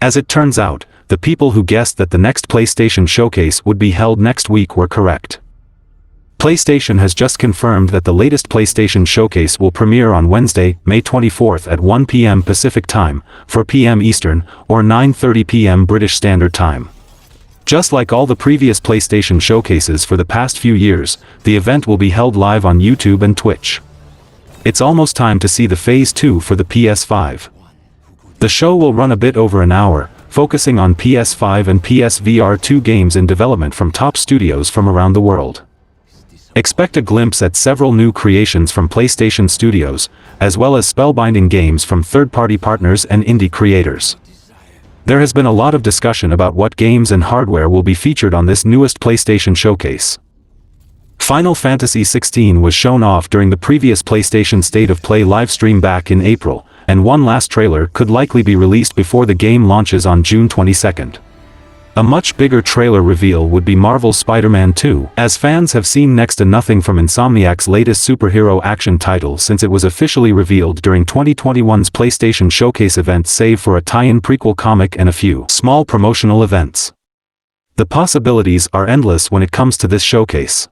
As it turns out, the people who guessed that the next PlayStation Showcase would be held next week were correct. PlayStation has just confirmed that the latest PlayStation Showcase will premiere on Wednesday, May 24th at 1 p.m. Pacific Time, 4 p.m. Eastern, or 9:30 p.m. British Standard Time. Just like all the previous PlayStation Showcases for the past few years, the event will be held live on YouTube and Twitch. It's almost time to see the Phase 2 for the PS5. The show will run a bit over an hour, focusing on PS5 and PSVR 2 games in development from top studios from around the world. Expect a glimpse at several new creations from PlayStation Studios, as well as spellbinding games from third-party partners and indie creators. There has been a lot of discussion about what games and hardware will be featured on this newest PlayStation Showcase. Final Fantasy XVI was shown off during the previous PlayStation State of Play livestream back in April, and one last trailer could likely be released before the game launches on June 22nd. A much bigger trailer reveal would be Marvel's Spider-Man 2, as fans have seen next to nothing from Insomniac's latest superhero action title since it was officially revealed during 2021's PlayStation Showcase event, save for a tie-in prequel comic and a few small promotional events. The possibilities are endless when it comes to this showcase.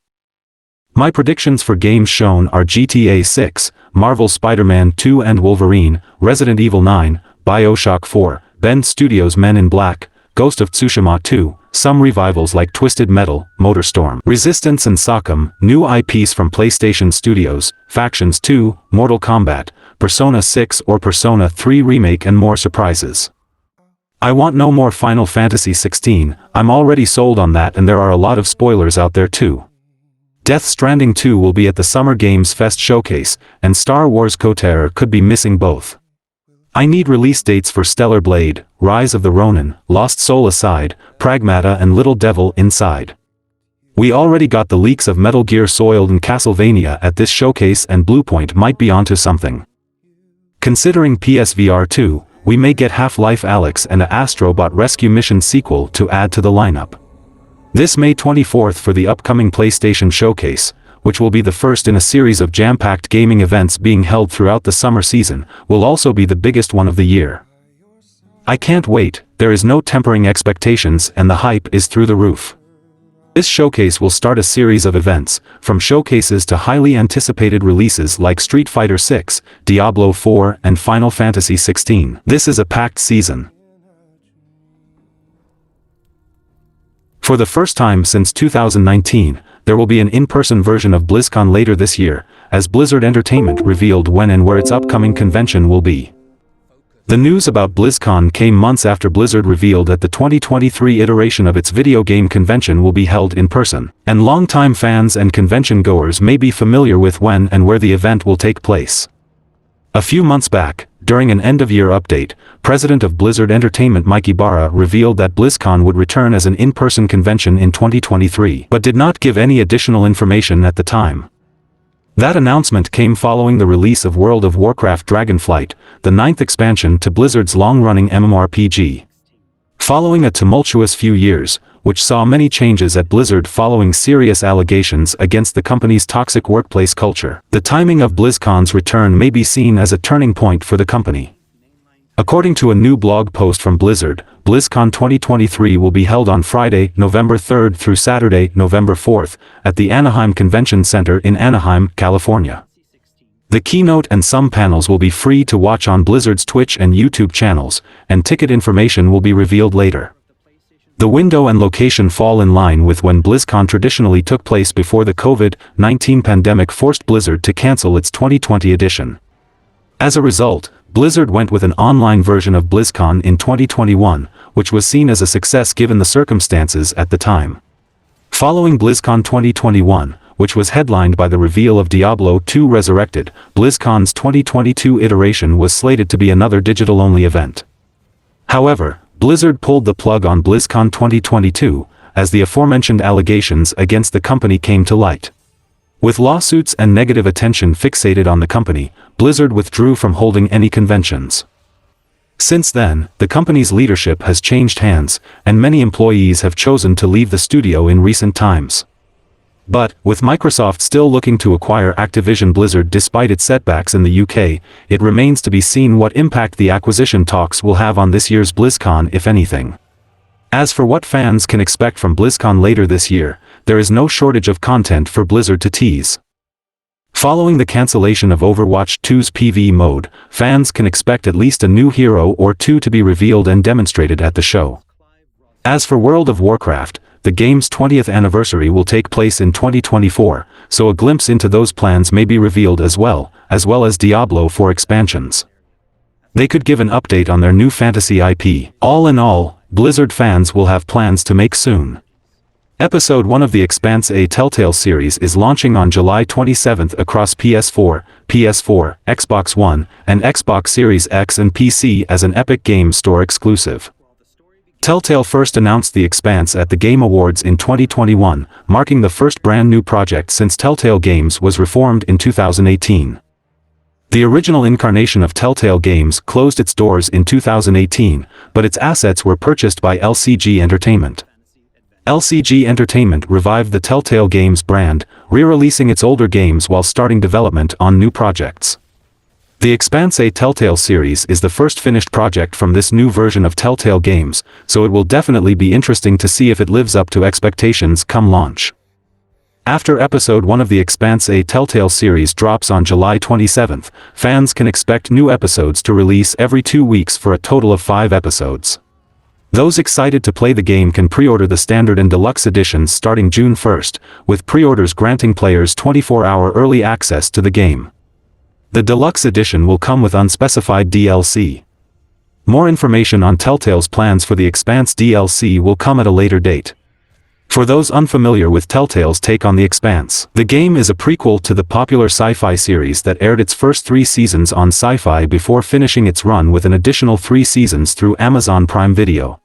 My predictions for games shown are GTA 6, Marvel's Spider-Man 2 and Wolverine, Resident Evil 9, Bioshock 4, Bend Studios' Men in Black, Ghost of Tsushima 2, some revivals like Twisted Metal, MotorStorm, Resistance and Sock'em, new IPs from PlayStation Studios, Factions 2, Mortal Kombat, Persona 6 or Persona 3 Remake, and more surprises. I want no more Final Fantasy XVI, I'm already sold on that, and there are a lot of spoilers out there too. Death Stranding 2 will be at the Summer Games Fest showcase, and Star Wars LOTR could be missing both. I need release dates for Stellar Blade, Rise of the Ronin, Lost Soul Aside, Pragmata and Little Devil Inside. We already got the leaks of Metal Gear Solid and Castlevania at this showcase, and Bluepoint might be onto something. Considering PSVR 2, we may get Half-Life Alyx and a Astro Bot Rescue Mission sequel to add to the lineup. This May 24th for the upcoming PlayStation Showcase, which will be the first in a series of jam-packed gaming events being held throughout the summer season, will also be the biggest one of the year. I can't wait, there is no tempering expectations and the hype is through the roof. This showcase will start a series of events, from showcases to highly anticipated releases like Street Fighter 6, Diablo 4 and Final Fantasy 16. This is a packed season. For the first time since 2019, there will be an in-person version of BlizzCon later this year, as Blizzard Entertainment revealed when and where its upcoming convention will be. The news about BlizzCon came months after Blizzard revealed that the 2023 iteration of its video game convention will be held in person, and longtime fans and convention goers may be familiar with when and where the event will take place. A few months back, during an end-of-year update, President of Blizzard Entertainment Mike Ibarra revealed that BlizzCon would return as an in-person convention in 2023, but did not give any additional information at the time. That announcement came following the release of World of Warcraft Dragonflight, the 9th expansion to Blizzard's long-running MMORPG. Following a tumultuous few years, which saw many changes at Blizzard following serious allegations against the company's toxic workplace culture, the timing of BlizzCon's return may be seen as a turning point for the company. According to a new blog post from Blizzard, BlizzCon 2023 will be held on Friday, November 3rd through Saturday, November 4th, at the Anaheim Convention Center in Anaheim, California. The keynote and some panels will be free to watch on Blizzard's Twitch and YouTube channels, and ticket information will be revealed later. The window and location fall in line with when BlizzCon traditionally took place before the COVID-19 pandemic forced Blizzard to cancel its 2020 edition. As a result, Blizzard went with an online version of BlizzCon in 2021, which was seen as a success given the circumstances at the time. Following BlizzCon 2021, which was headlined by the reveal of Diablo 2 Resurrected, BlizzCon's 2022 iteration was slated to be another digital-only event. However, Blizzard pulled the plug on BlizzCon 2022, as the aforementioned allegations against the company came to light. With lawsuits and negative attention fixated on the company, Blizzard withdrew from holding any conventions. Since then, the company's leadership has changed hands, and many employees have chosen to leave the studio in recent times. But, with Microsoft still looking to acquire Activision Blizzard despite its setbacks in the UK, it remains to be seen what impact the acquisition talks will have on this year's BlizzCon, if anything. As for what fans can expect from BlizzCon later this year, there is no shortage of content for Blizzard to tease. Following the cancellation of Overwatch 2's PvE mode, fans can expect at least a new hero or two to be revealed and demonstrated at the show. As for World of Warcraft, the game's 20th anniversary will take place in 2024, so a glimpse into those plans may be revealed as well as Diablo 4 expansions. They could give an update on their new fantasy IP. All in all, Blizzard fans will have plans to make soon. Episode 1 of the Expanse, a Telltale series, is launching on July 27 across PS4, Xbox One, and Xbox Series X and PC as an Epic Games Store exclusive. Telltale first announced the Expanse at the Game Awards in 2021, marking the first brand new project since Telltale Games was reformed in 2018. The original incarnation of Telltale Games closed its doors in 2018, but its assets were purchased by LCG Entertainment. LCG Entertainment revived the Telltale Games brand, re-releasing its older games while starting development on new projects. The Expanse, a Telltale series, is the first finished project from this new version of Telltale Games, so it will definitely be interesting to see if it lives up to expectations come launch. After Episode 1 of the Expanse, a Telltale series, drops on July 27, fans can expect new episodes to release every 2 weeks for a total of 5 episodes. Those excited to play the game can pre-order the Standard and Deluxe editions starting June 1, with pre-orders granting players 24-hour early access to the game. The Deluxe edition will come with unspecified DLC. More information on Telltale's plans for the Expanse DLC will come at a later date. For those unfamiliar with Telltale's take on the Expanse, the game is a prequel to the popular sci-fi series that aired its first 3 seasons on Sci-Fi before finishing its run with an additional 3 seasons through Amazon Prime Video.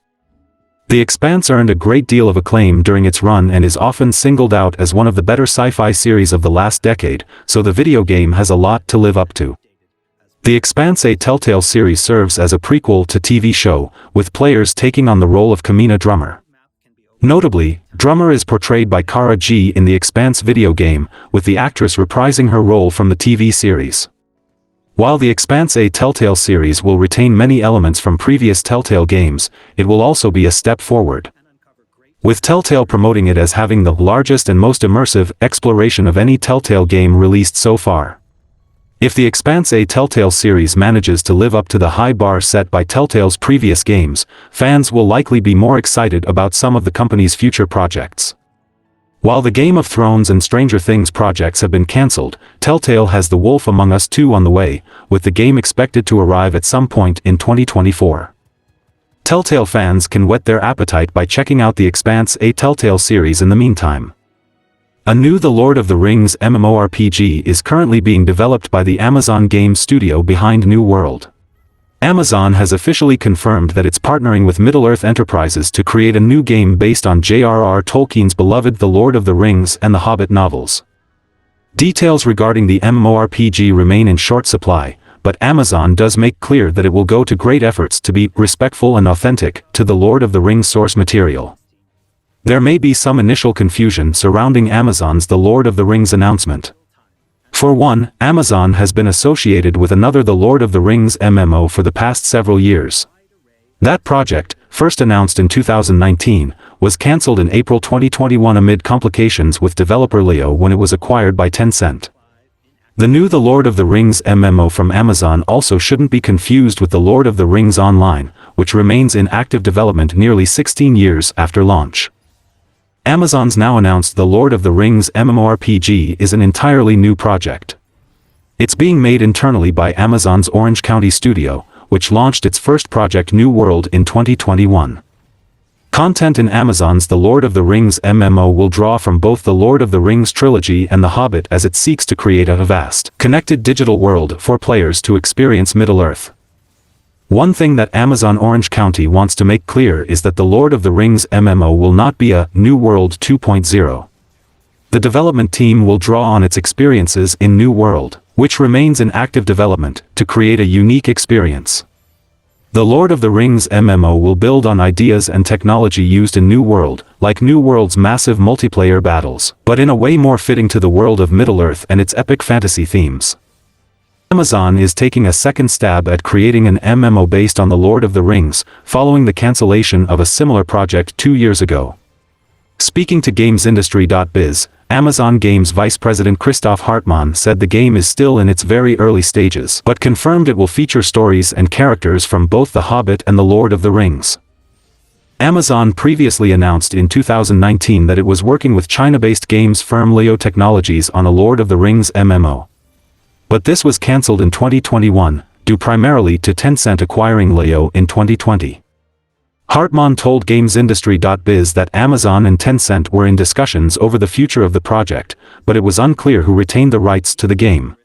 The Expanse earned a great deal of acclaim during its run and is often singled out as one of the better sci-fi series of the last decade, so the video game has a lot to live up to. The Expanse, a Telltale series, serves as a prequel to TV show, with players taking on the role of Kamina Drummer. Notably, Drummer is portrayed by Kara G in the Expanse video game, with the actress reprising her role from the TV series. While the Expanse, a Telltale series, will retain many elements from previous Telltale games, it will also be a step forward. With Telltale promoting it as having the largest and most immersive exploration of any Telltale game released so far. If the Expanse, a Telltale series, manages to live up to the high bar set by Telltale's previous games, fans will likely be more excited about some of the company's future projects. While the Game of Thrones and Stranger Things projects have been cancelled, Telltale has The Wolf Among Us 2 on the way, with the game expected to arrive at some point in 2024. Telltale fans can whet their appetite by checking out the Expanse, a Telltale series in the meantime. A new The Lord of the Rings MMORPG is currently being developed by the Amazon Games studio behind New World. Amazon has officially confirmed that it's partnering with Middle-earth Enterprises to create a new game based on J.R.R. Tolkien's beloved The Lord of the Rings and The Hobbit novels. Details regarding the MMORPG remain in short supply, but Amazon does make clear that it will go to great efforts to be respectful and authentic to The Lord of the Rings source material. There may be some initial confusion surrounding Amazon's The Lord of the Rings announcement. For one, Amazon has been associated with another The Lord of the Rings MMO for the past several years. That project, first announced in 2019, was cancelled in April 2021 amid complications with developer Leo when it was acquired by Tencent. The new The Lord of the Rings MMO from Amazon also shouldn't be confused with The Lord of the Rings Online, which remains in active development nearly 16 years after launch. Amazon's now announced The Lord of the Rings MMORPG is an entirely new project. It's being made internally by Amazon's Orange County studio, which launched its first project New World in 2021. Content in Amazon's The Lord of the Rings MMO will draw from both The Lord of the Rings trilogy and The Hobbit as it seeks to create a vast, connected digital world for players to experience Middle-earth. One thing that Amazon Orange County wants to make clear is that The Lord of the Rings MMO will not be a New World 2.0. The development team will draw on its experiences in New World, which remains in active development, to create a unique experience. The Lord of the Rings MMO will build on ideas and technology used in New World, like New World's massive multiplayer battles, but in a way more fitting to the world of Middle-earth and its epic fantasy themes. Amazon is taking a second stab at creating an MMO based on The Lord of the Rings, following the cancellation of a similar project 2 years ago. Speaking to GamesIndustry.biz, Amazon Games Vice President Christoph Hartmann said the game is still in its very early stages, but confirmed it will feature stories and characters from both The Hobbit and The Lord of the Rings. Amazon previously announced in 2019 that it was working with China-based games firm Leo Technologies on a Lord of the Rings MMO. But this was cancelled in 2021, due primarily to Tencent acquiring Leo in 2020. Hartmann told GamesIndustry.biz that Amazon and Tencent were in discussions over the future of the project, but it was unclear who retained the rights to the game.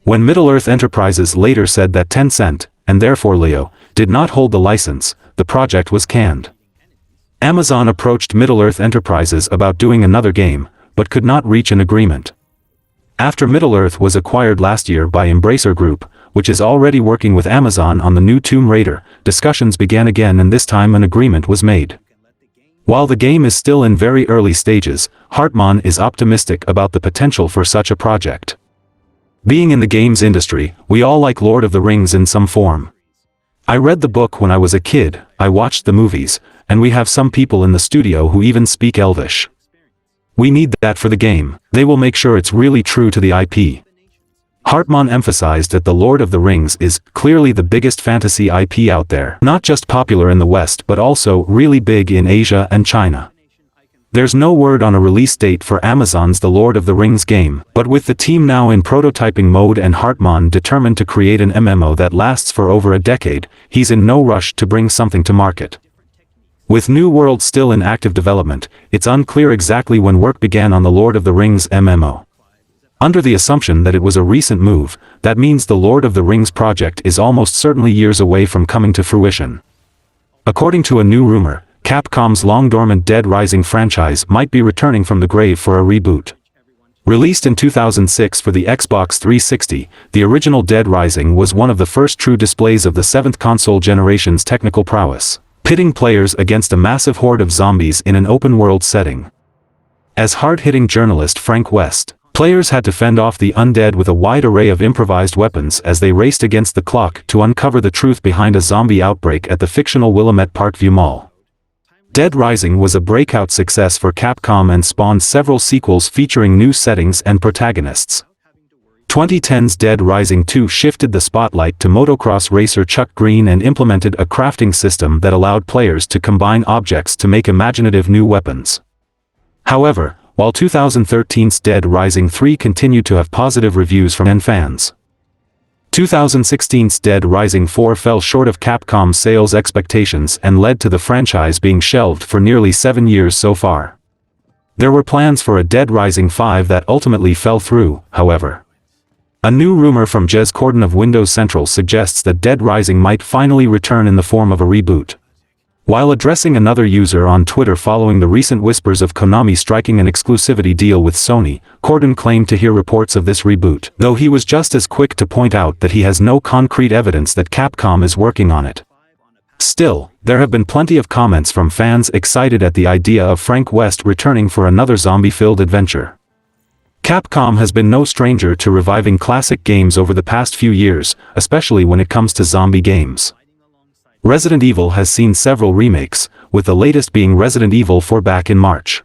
When Middle-earth Enterprises later said that Tencent, and therefore Leo, did not hold the license, the project was canned. Amazon approached Middle-earth Enterprises about doing another game, but could not reach an agreement. After Middle-earth was acquired last year by Embracer Group, which is already working with Amazon on the new Tomb Raider, discussions began again and this time an agreement was made. While the game is still in very early stages, Hartmann is optimistic about the potential for such a project. Being in the games industry, we all like Lord of the Rings in some form. I read the book when I was a kid, I watched the movies, and we have some people in the studio who even speak Elvish. We need that for the game. They will make sure it's really true to the IP. Hartmann emphasized that The Lord of the Rings is clearly the biggest fantasy IP out there, not just popular in the West but also really big in Asia and China. There's no word on a release date for Amazon's The Lord of the Rings game, but with the team now in prototyping mode and Hartmann determined to create an MMO that lasts for over a decade, he's in no rush to bring something to market. With New World still in active development, it's unclear exactly when work began on The Lord of the Rings MMO. Under the assumption that it was a recent move, that means the Lord of the Rings project is almost certainly years away from coming to fruition. According to a new rumor, Capcom's long-dormant Dead Rising franchise might be returning from the grave for a reboot. Released in 2006 for the Xbox 360, the original Dead Rising was one of the first true displays of the 7th console generation's technical prowess, pitting players against a massive horde of zombies in an open-world setting. As hard-hitting journalist Frank West, players had to fend off the undead with a wide array of improvised weapons as they raced against the clock to uncover the truth behind a zombie outbreak at the fictional Willamette Parkview Mall. Dead Rising was a breakout success for Capcom and spawned several sequels featuring new settings and protagonists. 2010's Dead Rising 2 shifted the spotlight to motocross racer Chuck Green and implemented a crafting system that allowed players to combine objects to make imaginative new weapons. However, while 2013's Dead Rising 3 continued to have positive reviews from fans, 2016's Dead Rising 4 fell short of Capcom's sales expectations and led to the franchise being shelved for nearly 7 years so far. There were plans for a Dead Rising 5 that ultimately fell through, however. A new rumor from Jez Corden of Windows Central suggests that Dead Rising might finally return in the form of a reboot. While addressing another user on Twitter following the recent whispers of Konami striking an exclusivity deal with Sony, Corden claimed to hear reports of this reboot, though he was just as quick to point out that he has no concrete evidence that Capcom is working on it. Still, there have been plenty of comments from fans excited at the idea of Frank West returning for another zombie-filled adventure. Capcom has been no stranger to reviving classic games over the past few years, especially when it comes to zombie games. Resident Evil has seen several remakes, with the latest being Resident Evil 4 back in March.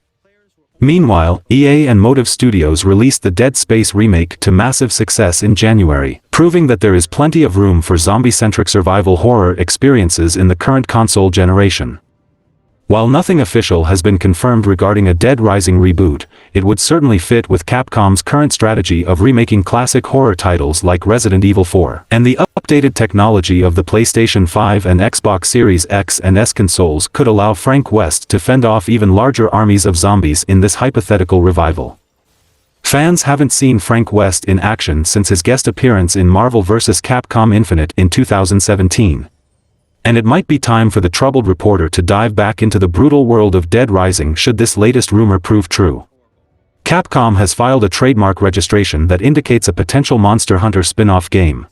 Meanwhile, EA and Motive Studios released the Dead Space remake to massive success in January, proving that there is plenty of room for zombie-centric survival horror experiences in the current console generation. While nothing official has been confirmed regarding a Dead Rising reboot, it would certainly fit with Capcom's current strategy of remaking classic horror titles like Resident Evil 4, and the updated technology of the PlayStation 5 and Xbox Series X and S consoles could allow Frank West to fend off even larger armies of zombies in this hypothetical revival. Fans haven't seen Frank West in action since his guest appearance in Marvel vs. Capcom Infinite in 2017. And it might be time for the troubled reporter to dive back into the brutal world of Dead Rising should this latest rumor prove true. Capcom has filed a trademark registration that indicates a potential Monster Hunter spin-off game.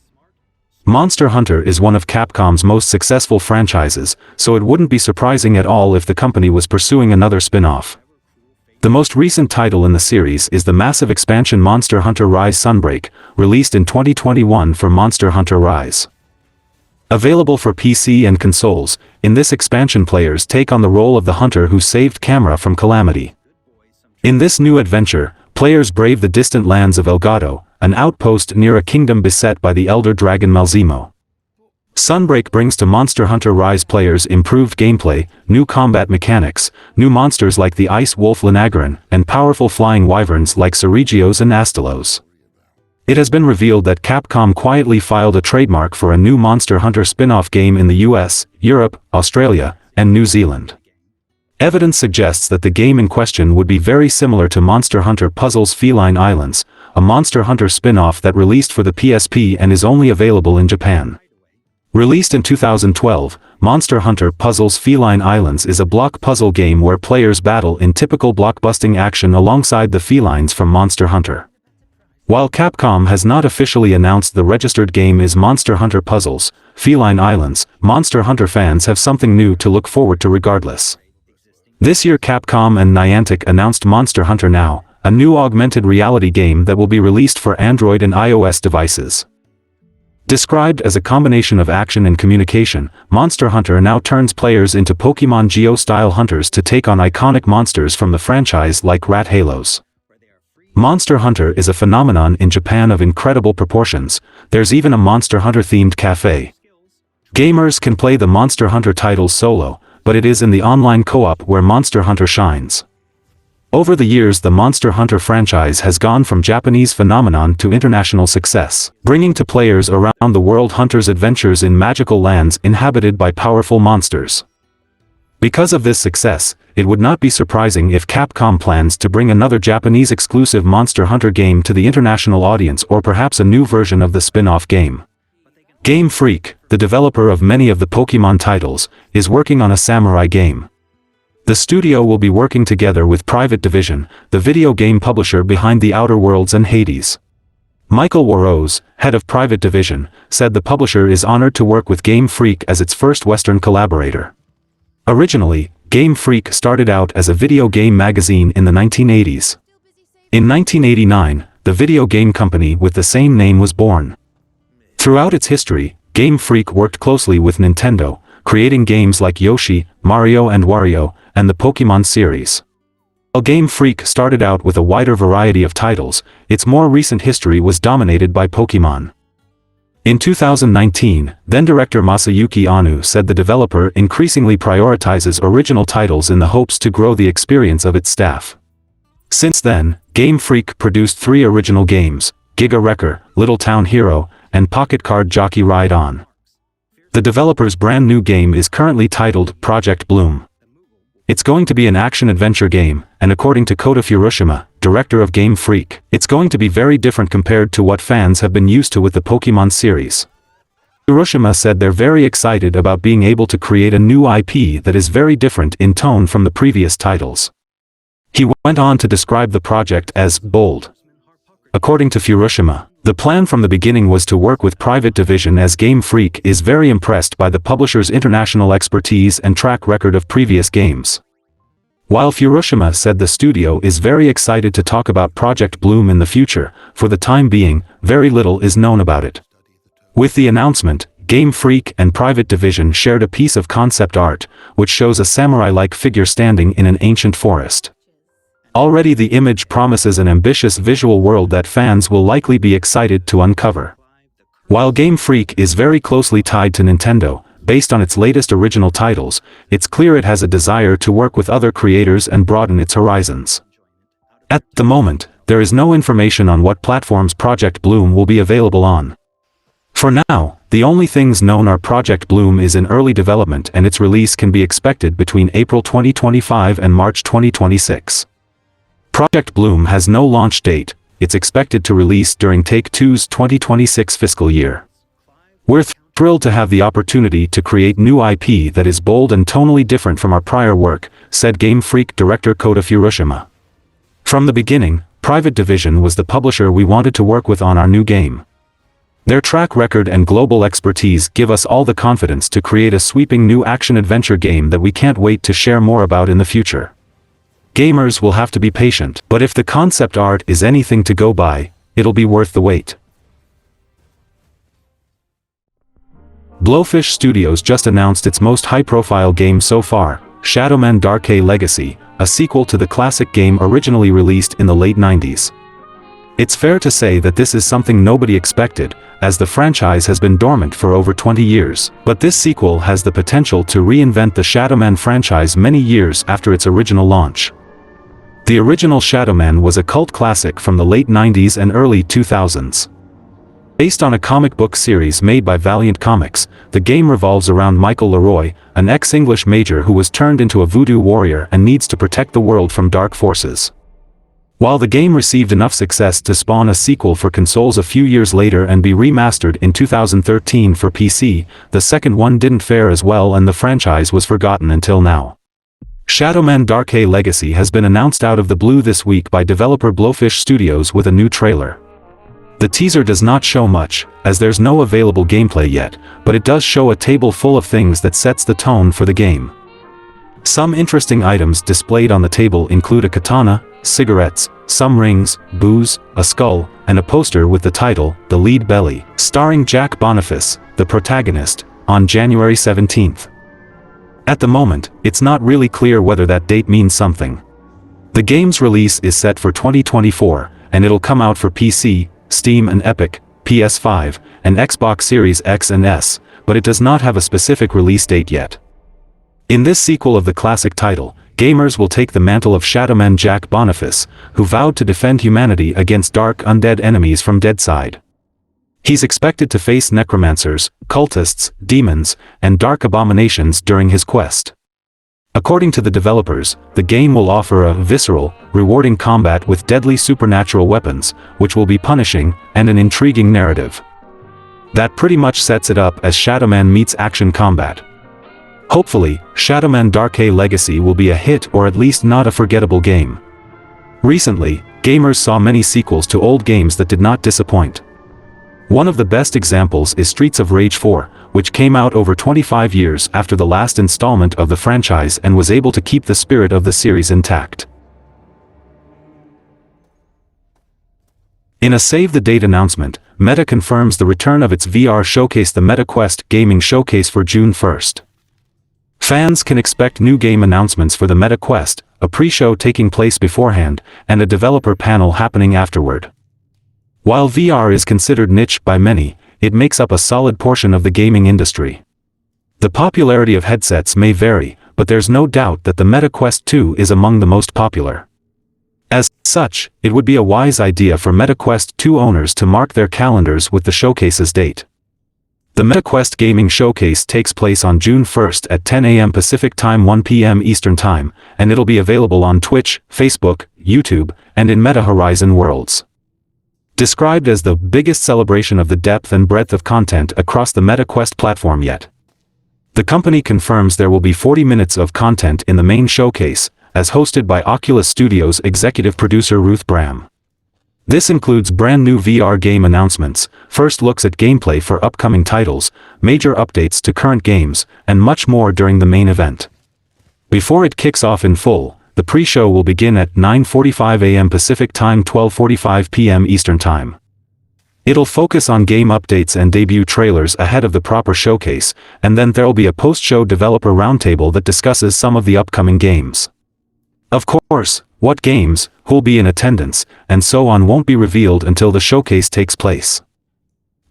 Monster Hunter is one of Capcom's most successful franchises, so it wouldn't be surprising at all if the company was pursuing another spin-off. The most recent title in the series is the massive expansion Monster Hunter Rise Sunbreak, released in 2021 for Monster Hunter Rise. Available for PC and consoles, in this expansion players take on the role of the hunter who saved Camera from calamity. In this new adventure, players brave the distant lands of Elgato, an outpost near a kingdom beset by the elder dragon Malzemo. Sunbreak brings to Monster Hunter Rise players improved gameplay, new combat mechanics, new monsters like the ice wolf Lanagran, and powerful flying wyverns like Cerigios and Astalos. It has been revealed that Capcom quietly filed a trademark for a new Monster Hunter spin-off game in the US, Europe, Australia, and New Zealand. Evidence suggests that the game in question would be very similar to Monster Hunter Puzzles Feline Islands, a Monster Hunter spin-off that released for the PSP and is only available in Japan. Released in 2012, Monster Hunter Puzzles Feline Islands is a block puzzle game where players battle in typical blockbusting action alongside the felines from Monster Hunter. While Capcom has not officially announced the registered game is Monster Hunter Puzzles Feline Islands, Monster Hunter fans have something new to look forward to regardless. This year Capcom and Niantic announced Monster Hunter Now, a new augmented reality game that will be released for Android and iOS devices. Described as a combination of action and communication, Monster Hunter now turns players into Pokémon Geo-style hunters to take on iconic monsters from the franchise like Rat Halos. Monster Hunter is a phenomenon in Japan of incredible proportions. There's even a Monster Hunter-themed cafe. Gamers can play the Monster Hunter titles solo, but it is in the online co-op where Monster Hunter shines. Over the years the Monster Hunter franchise has gone from Japanese phenomenon to international success, bringing to players around the world hunters' adventures in magical lands inhabited by powerful monsters. Because of this success, it would not be surprising if Capcom plans to bring another Japanese-exclusive Monster Hunter game to the international audience or perhaps a new version of the spin-off game. Gamefreak, the developer of many of the Pokémon titles, is working on a samurai game. The studio will be working together with Private Division, the video game publisher behind The Outer Worlds and Hades. Michael Warrose, head of Private Division, said the publisher is honored to work with Gamefreak as its first Western collaborator. Originally, Gamefreak started out as a video game magazine in the 1980s. In 1989, the video game company with the same name was born. Throughout its history, Gamefreak worked closely with Nintendo, creating games like Yoshi, Mario and Wario, and the Pokémon series. While Gamefreak started out with a wider variety of titles, its more recent history was dominated by Pokémon. In 2019, then-director Masayuki Anu said the developer increasingly prioritizes original titles in the hopes to grow the experience of its staff. Since then, Gamefreak produced 3 original games, Giga Wrecker, Little Town Hero, and Pocket Card Jockey Ride On. The developer's brand new game is currently titled Project Bloom. It's going to be an action-adventure game, and according to Kota Furushima, director of Gamefreak, it's going to be very different compared to what fans have been used to with the Pokémon series. Furushima said they're very excited about being able to create a new IP that is very different in tone from the previous titles. He went on to describe the project as bold. According to Furushima, the plan from the beginning was to work with Private Division as Gamefreak is very impressed by the publisher's international expertise and track record of previous games. While Furushima said the studio is very excited to talk about Project Bloom in the future, for the time being, very little is known about it. With the announcement, Gamefreak and Private Division shared a piece of concept art, which shows a samurai-like figure standing in an ancient forest. Already the image promises an ambitious visual world that fans will likely be excited to uncover. While Gamefreak is very closely tied to Nintendo, based on its latest original titles, it's clear it has a desire to work with other creators and broaden its horizons. At the moment, there is no information on what platforms Project Bloom will be available on. For now, the only things known are Project Bloom is in early development and its release can be expected between April 2025 and March 2026. Project Bloom has no launch date, it's expected to release during Take-Two's 2026 fiscal year. We're thrilled to have the opportunity to create new IP that is bold and tonally different from our prior work, said Gamefreak director Kota Furushima. From the beginning, Private Division was the publisher we wanted to work with on our new game. Their track record and global expertise give us all the confidence to create a sweeping new action-adventure game that we can't wait to share more about in the future. Gamers will have to be patient, but if the concept art is anything to go by, it'll be worth the wait. Blowfish Studios just announced its most high-profile game so far, Shadowman Darkqe Legacy, a sequel to the classic game originally released in the late 90s. It's fair to say that this is something nobody expected, as the franchise has been dormant for over 20 years, but this sequel has the potential to reinvent the Shadowman franchise many years after its original launch. The original Shadowman was a cult classic from the late 90s and early 2000s. Based on a comic book series made by Valiant Comics, the game revolves around Michael Leroy, an ex-English major who was turned into a voodoo warrior and needs to protect the world from dark forces. While the game received enough success to spawn a sequel for consoles a few years later and be remastered in 2013 for PC, the second one didn't fare as well and the franchise was forgotten until now. Shadowman Darkqe Legacy has been announced out of the blue this week by developer Blowfish Studios with a new trailer. The teaser does not show much, as there's no available gameplay yet, but it does show a table full of things that sets the tone for the game. Some interesting items displayed on the table include a katana, cigarettes, some rings, booze, a skull, and a poster with the title, The Lead Belly, starring Jack Boniface, the protagonist, on January 17th. At the moment, it's not really clear whether that date means something. The game's release is set for 2024, and it'll come out for PC, Steam and Epic, PS5, and Xbox Series X and S, but it does not have a specific release date yet. In this sequel of the classic title, gamers will take the mantle of Shadowman Jack Boniface, who vowed to defend humanity against dark undead enemies from Deadside. He's expected to face necromancers, cultists, demons, and dark abominations during his quest. According to the developers, the game will offer a visceral, rewarding combat with deadly supernatural weapons, which will be punishing, and an intriguing narrative. That pretty much sets it up as Shadowman meets action combat. Hopefully, Shadowman Darkqe Legacy will be a hit or at least not a forgettable game. Recently, gamers saw many sequels to old games that did not disappoint. One of the best examples is Streets of Rage 4, which came out over 25 years after the last installment of the franchise and was able to keep the spirit of the series intact. In a save-the-date announcement, Meta confirms the return of its VR showcase, the MetaQuest Gaming Showcase, for June 1st. Fans can expect new game announcements for the MetaQuest, a pre-show taking place beforehand, and a developer panel happening afterward. While VR is considered niche by many, it makes up a solid portion of the gaming industry. The popularity of headsets may vary, but there's no doubt that the MetaQuest 2 is among the most popular. As such, it would be a wise idea for MetaQuest 2 owners to mark their calendars with the showcase's date. The MetaQuest Gaming Showcase takes place on June 1st at 10 a.m. Pacific Time, 1 p.m. Eastern Time, and it'll be available on Twitch, Facebook, YouTube, and in Meta Horizon Worlds. Described as the biggest celebration of the depth and breadth of content across the MetaQuest platform yet. The company confirms there will be 40 minutes of content in the main showcase, as hosted by Oculus Studios executive producer Ruth Bram. This includes brand new VR game announcements, first looks at gameplay for upcoming titles, major updates to current games, and much more during the main event. Before it kicks off in full, the pre-show will begin at 9:45 a.m. Pacific Time, 12:45 p.m. Eastern Time. It'll focus on game updates and debut trailers ahead of the proper showcase, and then there'll be a post-show developer roundtable that discusses some of the upcoming games. Of course, what games, who'll be in attendance, and so on won't be revealed until the showcase takes place.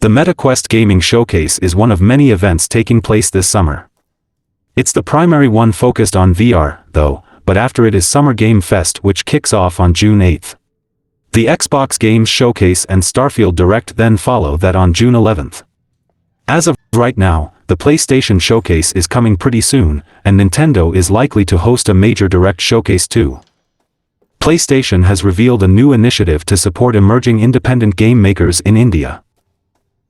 The MetaQuest Gaming Showcase is one of many events taking place this summer. It's the primary one focused on VR, though, but after it is Summer Game Fest, which kicks off on June 8th. The Xbox Games Showcase and Starfield Direct then follow that on June 11th. As of right now, the PlayStation Showcase is coming pretty soon, and Nintendo is likely to host a major Direct Showcase too. PlayStation has revealed a new initiative to support emerging independent game makers in India.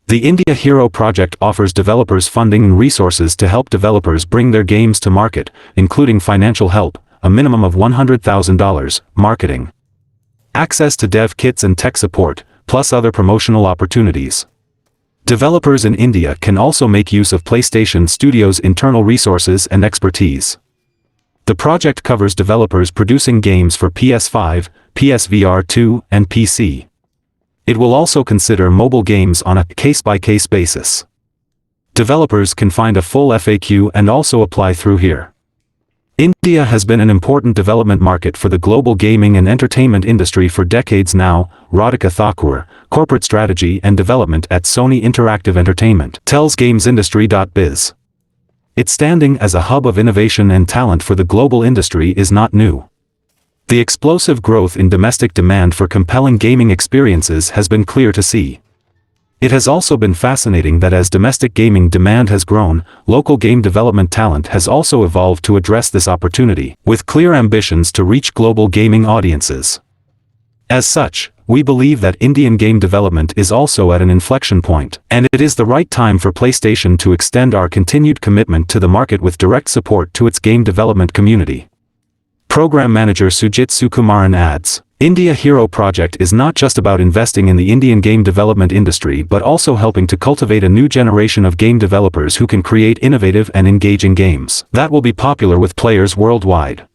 The India Hero Project offers developers funding and resources to help developers bring their games to market, including financial help, a minimum of $100,000, marketing, access to dev kits and tech support, plus other promotional opportunities. Developers in India can also make use of PlayStation Studios' internal resources and expertise. The project covers developers producing games for PS5, PSVR 2, and PC. It will also consider mobile games on a case-by-case basis. Developers can find a full FAQ and also apply through here. India has been an important development market for the global gaming and entertainment industry for decades now. Radhika Thakur, Corporate Strategy and Development at Sony Interactive Entertainment, tells GamesIndustry.biz. Its standing as a hub of innovation and talent for the global industry is not new. The explosive growth in domestic demand for compelling gaming experiences has been clear to see. It has also been fascinating that as domestic gaming demand has grown, local game development talent has also evolved to address this opportunity, with clear ambitions to reach global gaming audiences. As such, we believe that Indian game development is also at an inflection point, and it is the right time for PlayStation to extend our continued commitment to the market with direct support to its game development community. Program Manager Sujit Sukumaran adds, India Hero Project is not just about investing in the Indian game development industry but also helping to cultivate a new generation of game developers who can create innovative and engaging games that will be popular with players worldwide.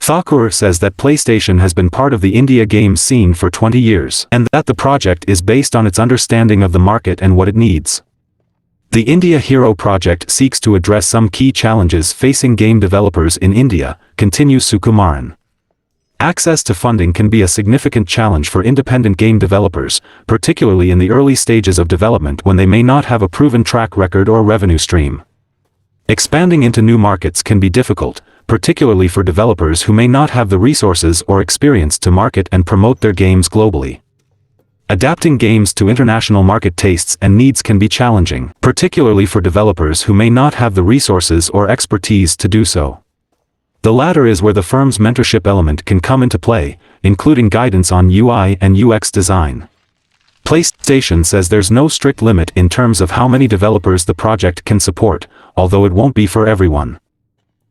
Thakur says that PlayStation has been part of the India games scene for 20 years and that the project is based on its understanding of the market and what it needs. The India Hero Project seeks to address some key challenges facing game developers in India, continues Sukumaran. Access to funding can be a significant challenge for independent game developers, particularly in the early stages of development when they may not have a proven track record or revenue stream. Expanding into new markets can be difficult, particularly for developers who may not have the resources or experience to market and promote their games globally. Adapting games to international market tastes and needs can be challenging, particularly for developers who may not have the resources or expertise to do so. The latter is where the firm's mentorship element can come into play, including guidance on UI and UX design. PlayStation says there's no strict limit in terms of how many developers the project can support, although it won't be for everyone.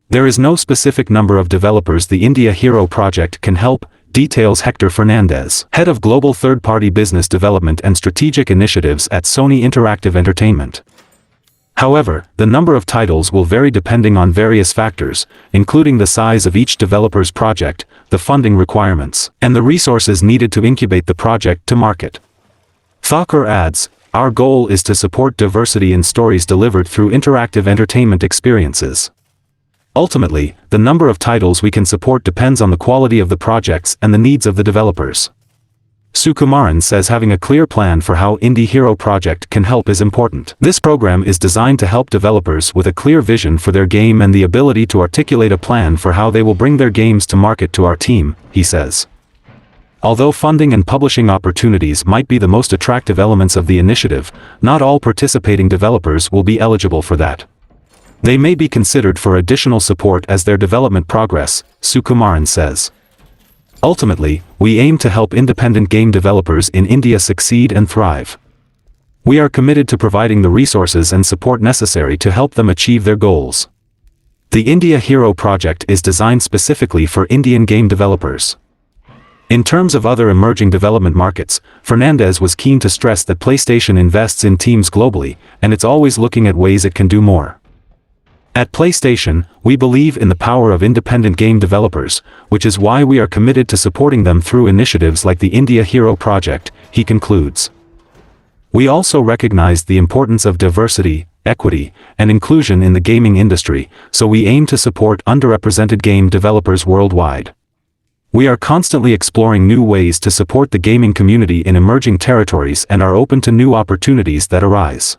There is no specific number of developers the India Hero Project can help, details Hector Fernandez, head of global third-party business development and strategic initiatives at Sony Interactive Entertainment. However, the number of titles will vary depending on various factors, including the size of each developer's project, the funding requirements, and the resources needed to incubate the project to market. Thakur adds, our goal is to support diversity in stories delivered through interactive entertainment experiences. Ultimately, the number of titles we can support depends on the quality of the projects and the needs of the developers. Sukumaran says having a clear plan for how Indie Hero Project can help is important. This program is designed to help developers with a clear vision for their game and the ability to articulate a plan for how they will bring their games to market to our team, he says. Although funding and publishing opportunities might be the most attractive elements of the initiative, not all participating developers will be eligible for that. They may be considered for additional support as their development progress, Sukumaran says. Ultimately, we aim to help independent game developers in India succeed and thrive. We are committed to providing the resources and support necessary to help them achieve their goals. The India Hero Project is designed specifically for Indian game developers. In terms of other emerging development markets, Fernandez was keen to stress that PlayStation invests in teams globally, and it's always looking at ways it can do more. At PlayStation, we believe in the power of independent game developers, which is why we are committed to supporting them through initiatives like the India Hero Project, he concludes. We also recognize the importance of diversity, equity, and inclusion in the gaming industry, so we aim to support underrepresented game developers worldwide. We are constantly exploring new ways to support the gaming community in emerging territories and are open to new opportunities that arise.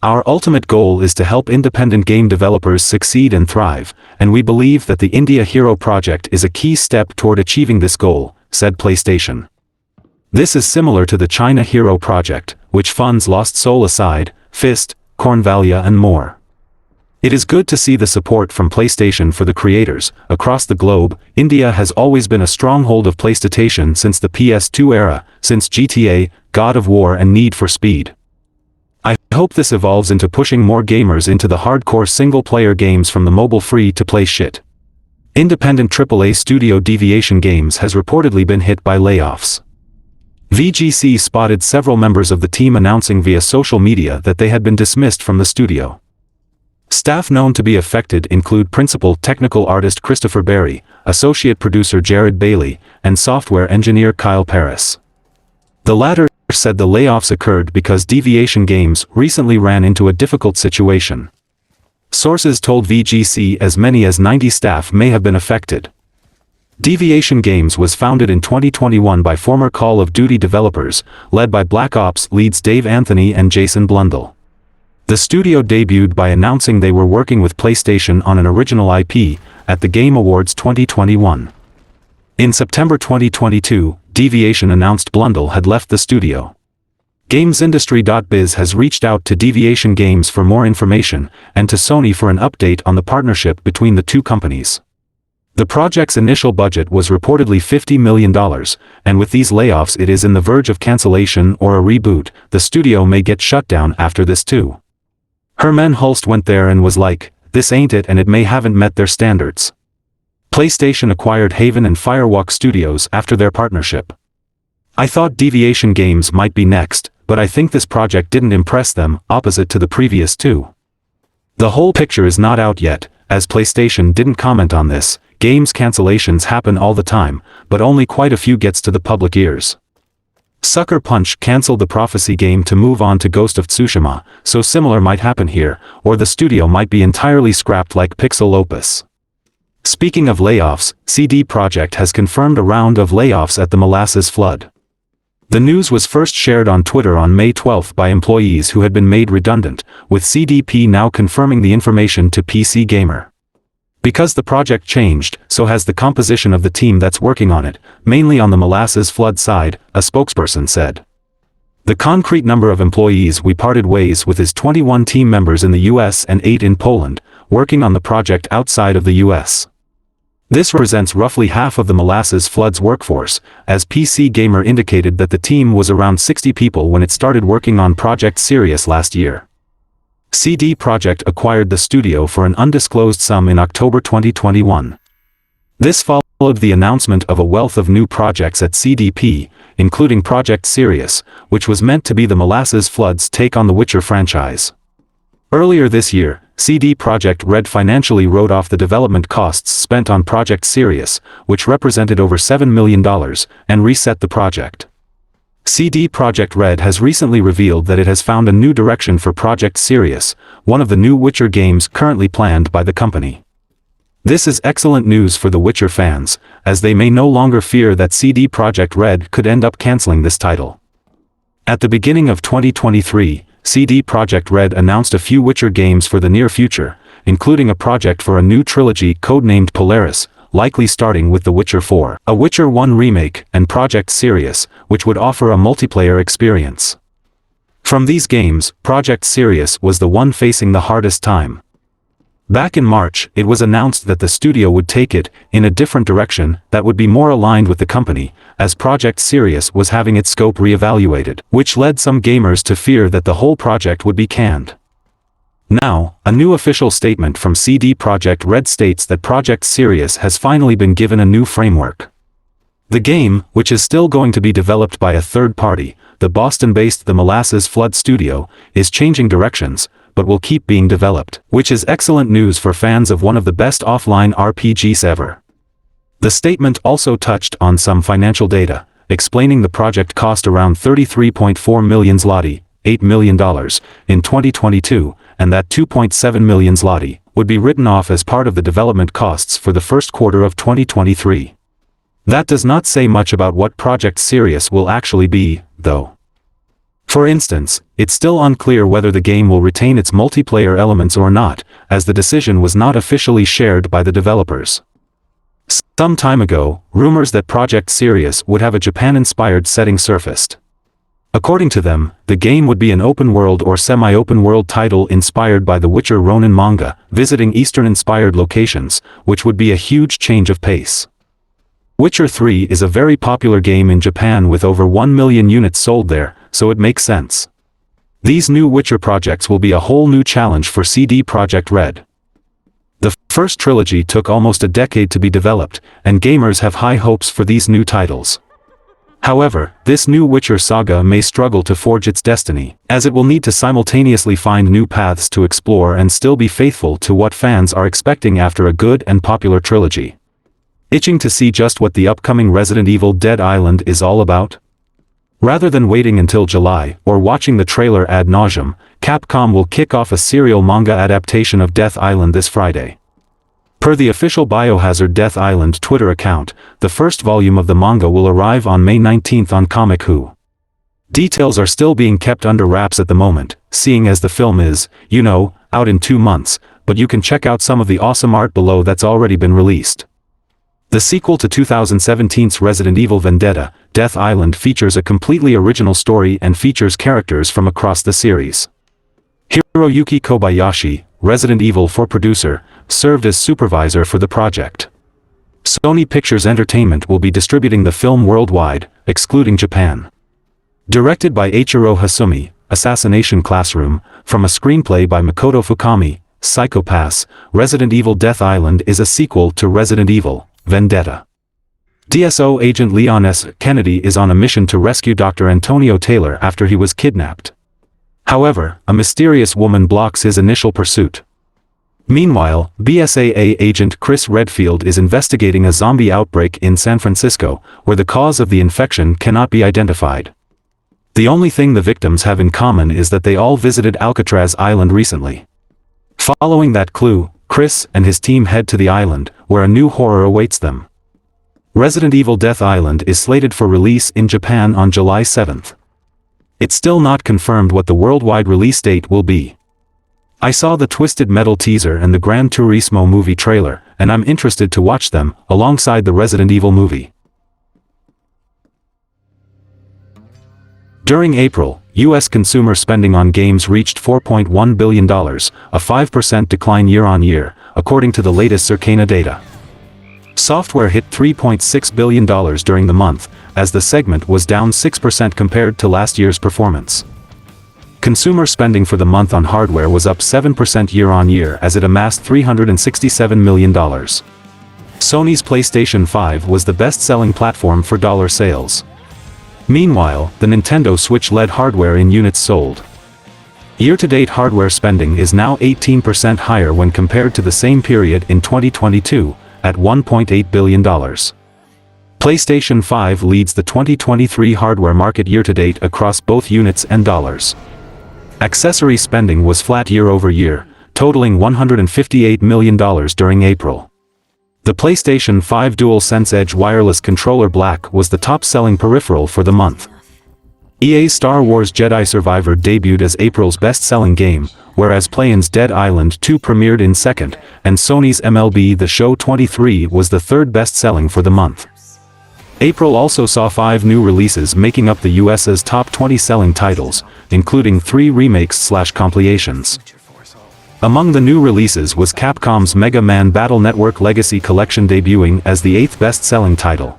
Our ultimate goal is to help independent game developers succeed and thrive, and we believe that the India Hero Project is a key step toward achieving this goal, said PlayStation. This is similar to the China Hero Project, which funds Lost Soul Aside, Fist, Cornvalia and more. It is good to see the support from PlayStation for the creators. Across the globe, India has always been a stronghold of PlayStation since the PS2 era, since GTA, God of War and Need for Speed. I hope this evolves into pushing more gamers into the hardcore single-player games from the mobile free-to-play shit. Independent AAA studio Deviation Games has reportedly been hit by layoffs. VGC spotted several members of the team announcing via social media that they had been dismissed from the studio. Staff known to be affected include principal technical artist Christopher Berry, associate producer Jared Bailey, and software engineer Kyle Paris. The latter said the layoffs occurred because Deviation Games recently ran into a difficult situation. Sources told VGC as many as 90 staff may have been affected. Deviation Games was founded in 2021 by former Call of Duty developers, led by Black Ops leads Dave Anthony and Jason Blundell. The studio debuted by announcing they were working with PlayStation on an original IP at the Game Awards 2021. In September 2022, Deviation announced Blundell had left the studio. GamesIndustry.biz has reached out to Deviation Games for more information, and to Sony for an update on the partnership between the two companies. The project's initial budget was reportedly $50 million, and with these layoffs it is in the verge of cancellation or a reboot. The studio may get shut down after this too. Herman Hulst went there and was like, "This ain't it, and it may haven't met their standards." PlayStation acquired Haven and Firewalk Studios after their partnership. "I thought Deviation Games might be next, but I think this project didn't impress them, opposite to the previous two." The whole picture is not out yet, as PlayStation didn't comment on this. Games cancellations happen all the time, but only quite a few gets to the public ears. Sucker Punch canceled the Prophecy game to move on to Ghost of Tsushima, so similar might happen here, or the studio might be entirely scrapped like Pixel Opus. Speaking of layoffs, CD Projekt has confirmed a round of layoffs at the Molasses Flood. The news was first shared on Twitter on May 12 by employees who had been made redundant, with CDP now confirming the information to PC Gamer. Because the project changed, so has the composition of the team that's working on it, mainly on the Molasses Flood side, a spokesperson said. The concrete number of employees we parted ways with is 21 team members in the US and 8 in Poland, working on the project outside of the US. This represents roughly half of the Molasses Flood's workforce, as PC Gamer indicated that the team was around 60 people when it started working on Project Sirius last year. CD Projekt acquired the studio for an undisclosed sum in October 2021. This followed the announcement of a wealth of new projects at CDP, including Project Sirius, which was meant to be the Molasses Flood's take on the Witcher franchise. Earlier this year, CD Projekt Red financially wrote off the development costs spent on Project Sirius, which represented over $7 million, and reset the project. CD Projekt Red has recently revealed that it has found a new direction for Project Sirius, one of the new Witcher games currently planned by the company. This is excellent news for the Witcher fans, as they may no longer fear that CD Projekt Red could end up canceling this title. At the beginning of 2023, CD Projekt Red announced a few Witcher games for the near future, including a project for a new trilogy codenamed Polaris, likely starting with The Witcher 4, a Witcher 1 remake, and Project Sirius, which would offer a multiplayer experience. From these games, Project Sirius was the one facing the hardest time. Back in March, it was announced that the studio would take it in a different direction that would be more aligned with the company, as Project Sirius was having its scope reevaluated, which led some gamers to fear that the whole project would be canned. Now, a new official statement from CD Projekt Red states that Project Sirius has finally been given a new framework. The game, which is still going to be developed by a third party, the Boston-based The Molasses Flood Studio, is changing directions, but will keep being developed, which is excellent news for fans of one of the best offline RPGs ever. The statement also touched on some financial data, explaining the project cost around 33.4 million zloty, $8 million, in 2022, and that 2.7 million zloty would be written off as part of the development costs for the first quarter of 2023. That does not say much about what Project Sirius will actually be, though. For instance, it's still unclear whether the game will retain its multiplayer elements or not, as the decision was not officially shared by the developers. Some time ago, rumors that Project Sirius would have a Japan-inspired setting surfaced. According to them, the game would be an open-world or semi-open-world title inspired by the Witcher Ronin manga, visiting Eastern-inspired locations, which would be a huge change of pace. Witcher 3 is a very popular game in Japan with over 1 million units sold there, so it makes sense. These new Witcher projects will be a whole new challenge for CD Projekt Red. The first trilogy took almost a decade to be developed, and gamers have high hopes for these new titles. However, this new Witcher saga may struggle to forge its destiny, as it will need to simultaneously find new paths to explore and still be faithful to what fans are expecting after a good and popular trilogy. Itching to see just what the upcoming Resident Evil Dead Island is all about? Rather than waiting until July, or watching the trailer ad nauseum, Capcom will kick off a serial manga adaptation of Death Island this Friday. Per the official Biohazard Death Island Twitter account, the first volume of the manga will arrive on May 19th on Comic-Who. Details are still being kept under wraps at the moment, seeing as the film is, out in 2 months, but you can check out some of the awesome art below that's already been released. The sequel to 2017's Resident Evil Vendetta, Death Island features a completely original story and features characters from across the series. Hiroyuki Kobayashi, Resident Evil 4 producer, served as supervisor for the project. Sony Pictures Entertainment will be distributing the film worldwide, excluding Japan. Directed by Eiichiro Hasumi, Assassination Classroom, from a screenplay by Makoto Fukami, Psycho Pass, Resident Evil Death Island is a sequel to Resident Evil Vendetta. DSO agent Leon S. Kennedy is on a mission to rescue Dr. Antonio Taylor after he was kidnapped. However, a mysterious woman blocks his initial pursuit. Meanwhile, BSAA agent Chris Redfield is investigating a zombie outbreak in San Francisco, where the cause of the infection cannot be identified. The only thing the victims have in common is that they all visited Alcatraz Island recently. Following that clue, Chris and his team head to the island, where a new horror awaits them. Resident Evil Death Island is slated for release in Japan on July 7th. It's still not confirmed what the worldwide release date will be. I saw the Twisted Metal teaser and the Gran Turismo movie trailer, and I'm interested to watch them, alongside the Resident Evil movie. During April, U.S. consumer spending on games reached $4.1 billion, a 5% decline year-on-year, according to the latest Circana data. Software hit $3.6 billion during the month, as the segment was down 6% compared to last year's performance. Consumer spending for the month on hardware was up 7% year-on-year as it amassed $367 million. Sony's PlayStation 5 was the best-selling platform for dollar sales. Meanwhile, the Nintendo Switch led hardware in units sold. Year-to-date hardware spending is now 18% higher when compared to the same period in 2022, at $1.8 billion. PlayStation 5 leads the 2023 hardware market year-to-date across both units and dollars. Accessory spending was flat year-over-year, totaling $158 million during April. The PlayStation 5 DualSense Edge wireless controller Black was the top-selling peripheral for the month. EA's Star Wars Jedi Survivor debuted as April's best-selling game, whereas Playin's Dead Island 2 premiered in second, and Sony's MLB The Show 23 was the third best-selling for the month. April also saw 5 new releases making up the US's top 20 selling titles, including 3 remakes/compilations. Among the new releases was Capcom's Mega Man Battle Network Legacy Collection debuting as the 8th best-selling title.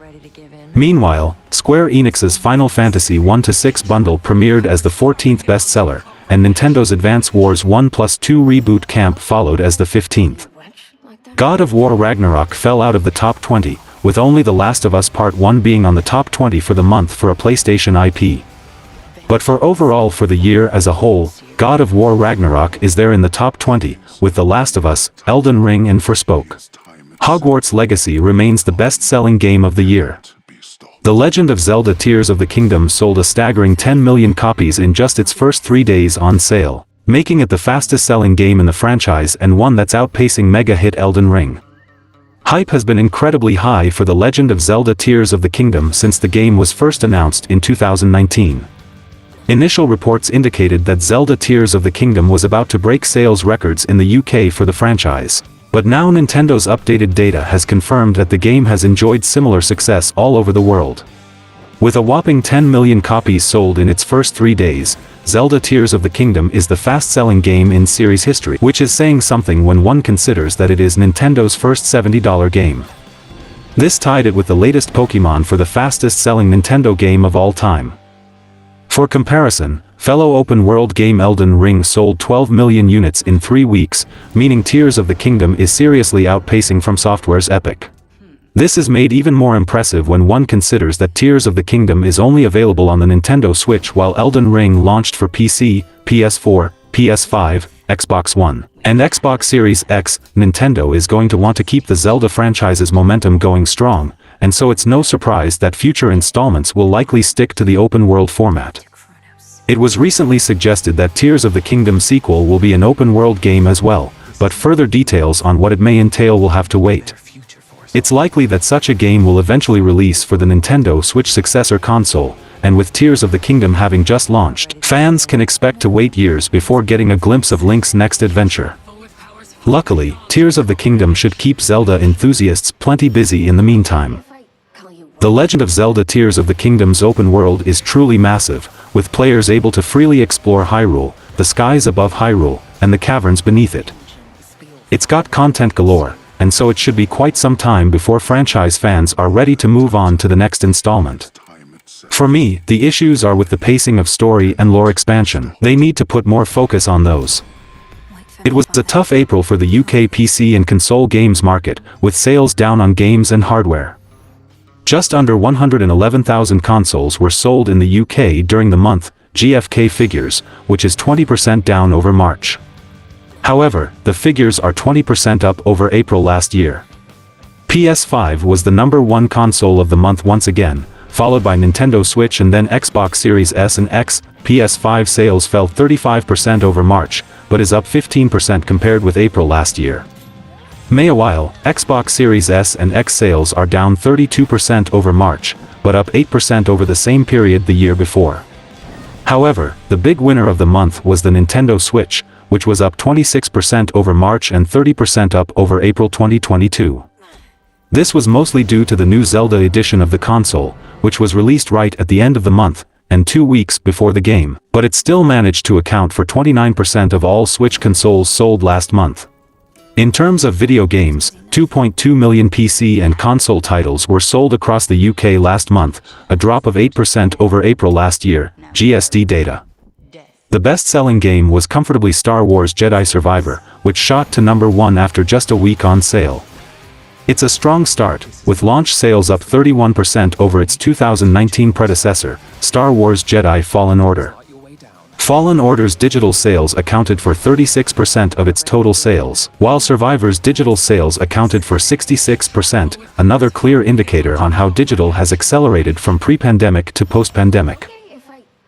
Meanwhile, Square Enix's Final Fantasy 1-6 bundle premiered as the 14th bestseller, and Nintendo's Advance Wars 1+2 Reboot Camp followed as the 15th. God of War Ragnarok fell out of the top 20, with only The Last of Us Part 1 being on the top 20 for the month for a PlayStation IP. But for overall for the year as a whole, God of War Ragnarok is there in the top 20, with The Last of Us, Elden Ring and Forspoken. Hogwarts Legacy remains the best-selling game of the year. The Legend of Zelda Tears of the Kingdom sold a staggering 10 million copies in just its first 3 days on sale, making it the fastest-selling game in the franchise and one that's outpacing mega-hit Elden Ring. Hype has been incredibly high for The Legend of Zelda Tears of the Kingdom since the game was first announced in 2019. Initial reports indicated that Zelda Tears of the Kingdom was about to break sales records in the UK for the franchise. But now Nintendo's updated data has confirmed that the game has enjoyed similar success all over the world. With a whopping 10 million copies sold in its first 3 days, Zelda Tears of the Kingdom is the fast-selling game in series history, which is saying something when one considers that it is Nintendo's first $70 game. This tied it with the latest Pokémon for the fastest-selling Nintendo game of all time. For comparison, fellow open-world game Elden Ring sold 12 million units in 3 weeks, meaning Tears of the Kingdom is seriously outpacing From Software's Epic. This is made even more impressive when one considers that Tears of the Kingdom is only available on the Nintendo Switch while Elden Ring launched for PC, PS4, PS5, Xbox One, and Xbox Series X. Nintendo is going to want to keep the Zelda franchise's momentum going strong, and so it's no surprise that future installments will likely stick to the open-world format. It was recently suggested that Tears of the Kingdom sequel will be an open-world game as well, but further details on what it may entail will have to wait. It's likely that such a game will eventually release for the Nintendo Switch successor console, and with Tears of the Kingdom having just launched, fans can expect to wait years before getting a glimpse of Link's next adventure. Luckily, Tears of the Kingdom should keep Zelda enthusiasts plenty busy in the meantime. The Legend of Zelda Tears of the Kingdom's open world is truly massive, with players able to freely explore Hyrule, the skies above Hyrule, and the caverns beneath it. It's got content galore, and so it should be quite some time before franchise fans are ready to move on to the next installment. For me, the issues are with the pacing of story and lore expansion. They need to put more focus on those. It was a tough April for the UK PC and console games market, with sales down on games and hardware. Just under 111,000 consoles were sold in the UK during the month, GfK figures, which is 20% down over March. However, the figures are 20% up over April last year. PS5 was the #1 console of the month once again, followed by Nintendo Switch and then Xbox Series S and X. PS5 sales fell 35% over March, but is up 15% compared with April last year. Meanwhile, Xbox Series S and X sales are down 32% over March, but up 8% over the same period the year before. However, the big winner of the month was the Nintendo Switch, which was up 26% over March and 30% up over April 2022. This was mostly due to the new Zelda edition of the console, which was released right at the end of the month, and 2 weeks before the game, but it still managed to account for 29% of all Switch consoles sold last month. In terms of video games, 2.2 million PC and console titles were sold across the UK last month, a drop of 8% over April last year, GSD data. The best-selling game was comfortably Star Wars Jedi Survivor, which shot to #1 after just a week on sale. It's a strong start, with launch sales up 31% over its 2019 predecessor, Star Wars Jedi Fallen Order. Fallen Order's digital sales accounted for 36% of its total sales, while Survivor's digital sales accounted for 66%, another clear indicator on how digital has accelerated from pre-pandemic to post-pandemic.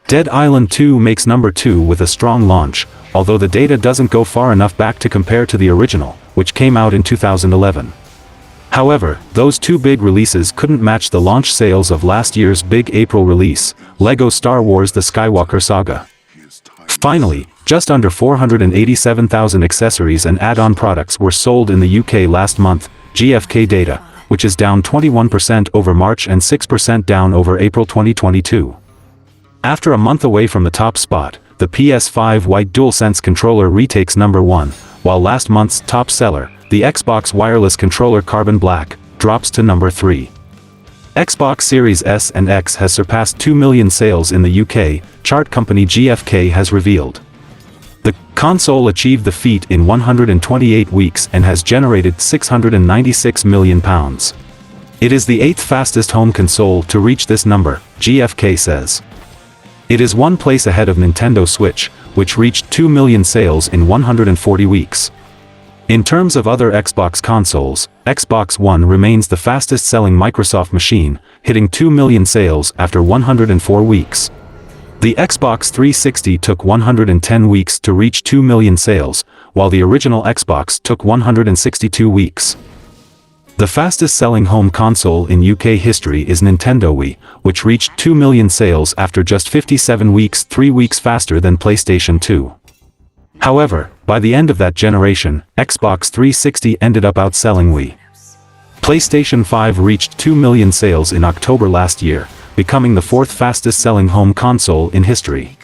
Dead Island 2 makes #2 with a strong launch, although the data doesn't go far enough back to compare to the original, which came out in 2011. However, those two big releases couldn't match the launch sales of last year's big April release, LEGO Star Wars The Skywalker Saga. Finally, just under 487,000 accessories and add-on products were sold in the UK last month, GfK data, which is down 21% over March and 6% down over April 2022. After a month away from the top spot, the PS5 White DualSense controller retakes #1, while last month's top seller, the Xbox wireless controller Carbon Black, drops to #3. Xbox Series S and X has surpassed 2 million sales in the UK, chart company GfK has revealed. The console achieved the feat in 128 weeks and has generated £696 million. It is the 8th fastest home console to reach this number, GfK says. It is one place ahead of Nintendo Switch, which reached 2 million sales in 140 weeks. In terms of other Xbox consoles, Xbox One remains the fastest-selling Microsoft machine, hitting 2 million sales after 104 weeks. The Xbox 360 took 110 weeks to reach 2 million sales, while the original Xbox took 162 weeks. The fastest-selling home console in UK history is Nintendo Wii, which reached 2 million sales after just 57 weeks, 3 weeks faster than PlayStation 2. However, by the end of that generation, Xbox 360 ended up outselling Wii. PlayStation 5 reached 2 million sales in October last year, becoming the 4th fastest-selling home console in history.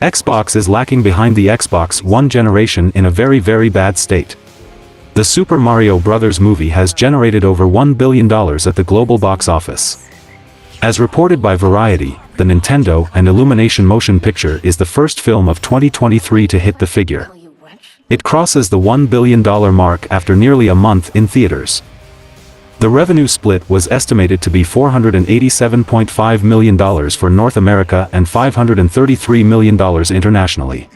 Xbox is lacking behind the Xbox One generation in a very bad state. The Super Mario Bros. Movie has generated over $1 billion at the global box office. As reported by Variety, the Nintendo and Illumination motion picture is the first film of 2023 to hit the figure. It crosses the $1 billion mark after nearly a month in theaters. The revenue split was estimated to be $487.5 million for North America and $533 million internationally.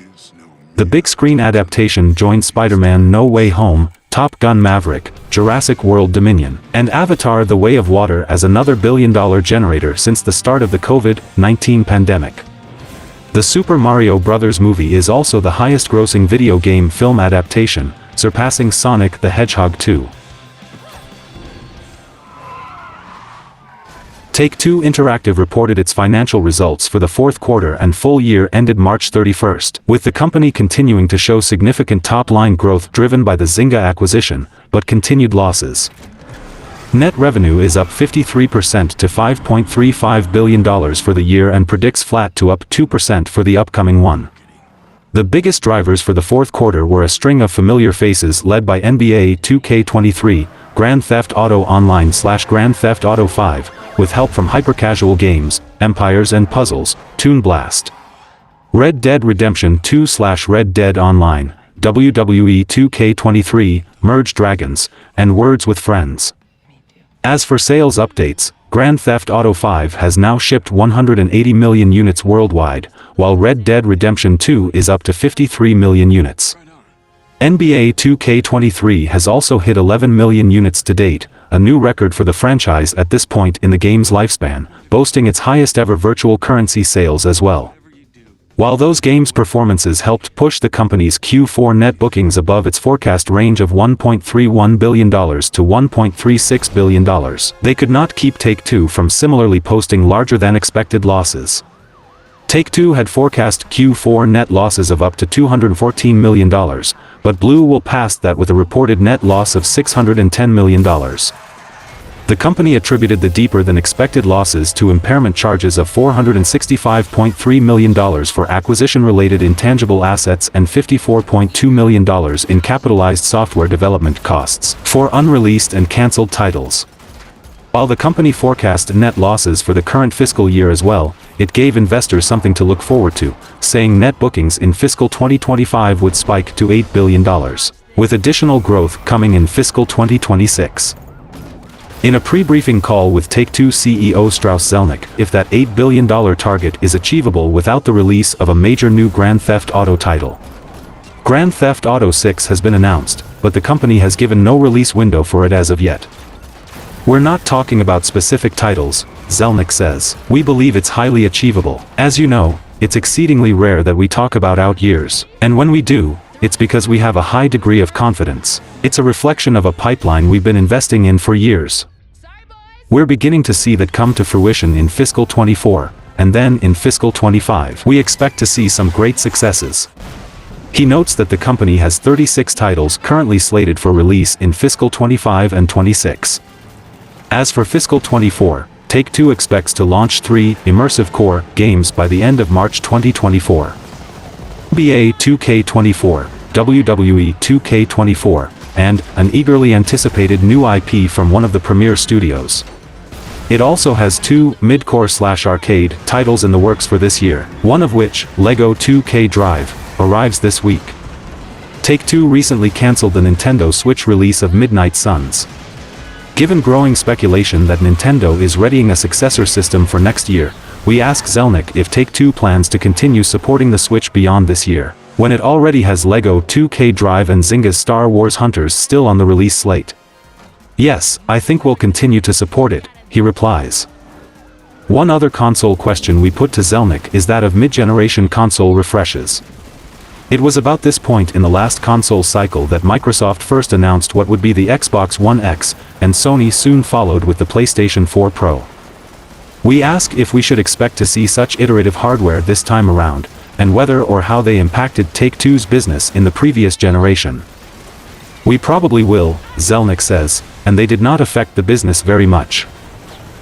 The big screen adaptation joined Spider-Man No Way Home, Top Gun Maverick, Jurassic World Dominion, and Avatar: The Way of Water as another billion-dollar generator since the start of the COVID-19 pandemic. The Super Mario Bros. Movie is also the highest-grossing video game film adaptation, surpassing Sonic the Hedgehog 2. Take-Two Interactive reported its financial results for the fourth quarter and full year ended March 31st, with the company continuing to show significant top-line growth driven by the Zynga acquisition, but continued losses. Net revenue is up 53% to $5.35 billion for the year and predicts flat to up 2% for the upcoming one. The biggest drivers for the fourth quarter were a string of familiar faces led by NBA 2K23, Grand Theft Auto Online / Grand Theft Auto 5, with help from hyper-casual games, Empires & Puzzles, Toon Blast, Red Dead Redemption 2 / Red Dead Online, WWE 2K23, Merge Dragons, and Words with Friends. As for sales updates, Grand Theft Auto 5 has now shipped 180 million units worldwide, while Red Dead Redemption 2 is up to 53 million units. NBA 2K23 has also hit 11 million units to date, a new record for the franchise at this point in the game's lifespan, boasting its highest ever virtual currency sales as well. While those games' performances helped push the company's Q4 net bookings above its forecast range of $1.31 billion to $1.36 billion, they could not keep Take-Two from similarly posting larger-than-expected losses. Take-Two had forecast Q4 net losses of up to $214 million, but Blue will pass that with a reported net loss of $610 million. The company attributed the deeper-than-expected losses to impairment charges of $465.3 million for acquisition-related intangible assets and $54.2 million in capitalized software development costs for unreleased and cancelled titles. While the company forecast net losses for the current fiscal year as well, it gave investors something to look forward to, saying net bookings in fiscal 2025 would spike to $8 billion, with additional growth coming in fiscal 2026. In a pre-briefing call with Take-Two CEO Strauss Zelnick, if that $8 billion target is achievable without the release of a major new Grand Theft Auto title. Grand Theft Auto 6 has been announced, but the company has given no release window for it as of yet. We're not talking about specific titles, Zelnick says. We believe it's highly achievable. As you know, it's exceedingly rare that we talk about out years, and when we do, it's because we have a high degree of confidence. It's a reflection of a pipeline we've been investing in for years. We're beginning to see that come to fruition in fiscal 24, and then in fiscal 25. We expect to see some great successes. He notes that the company has 36 titles currently slated for release in fiscal 25 and 26. As for fiscal 24, Take-Two expects to launch 3 immersive core games by the end of March 2024. NBA 2K24, WWE 2K24, and an eagerly anticipated new IP from one of the premier studios. It also has 2 mid-core / arcade titles in the works for this year, one of which, LEGO 2K Drive, arrives this week. Take-Two recently cancelled the Nintendo Switch release of Midnight Suns. Given growing speculation that Nintendo is readying a successor system for next year, we ask Zelnick if Take-Two plans to continue supporting the Switch beyond this year, when it already has LEGO 2K Drive and Zynga's Star Wars Hunters still on the release slate. Yes, I think we'll continue to support it, he replies. One other console question we put to Zelnick is that of mid-generation console refreshes. It was about this point in the last console cycle that Microsoft first announced what would be the Xbox One X, and Sony soon followed with the PlayStation 4 Pro. We ask if we should expect to see such iterative hardware this time around, and whether or how they impacted Take-Two's business in the previous generation. We probably will, Zelnick says, and they did not affect the business very much.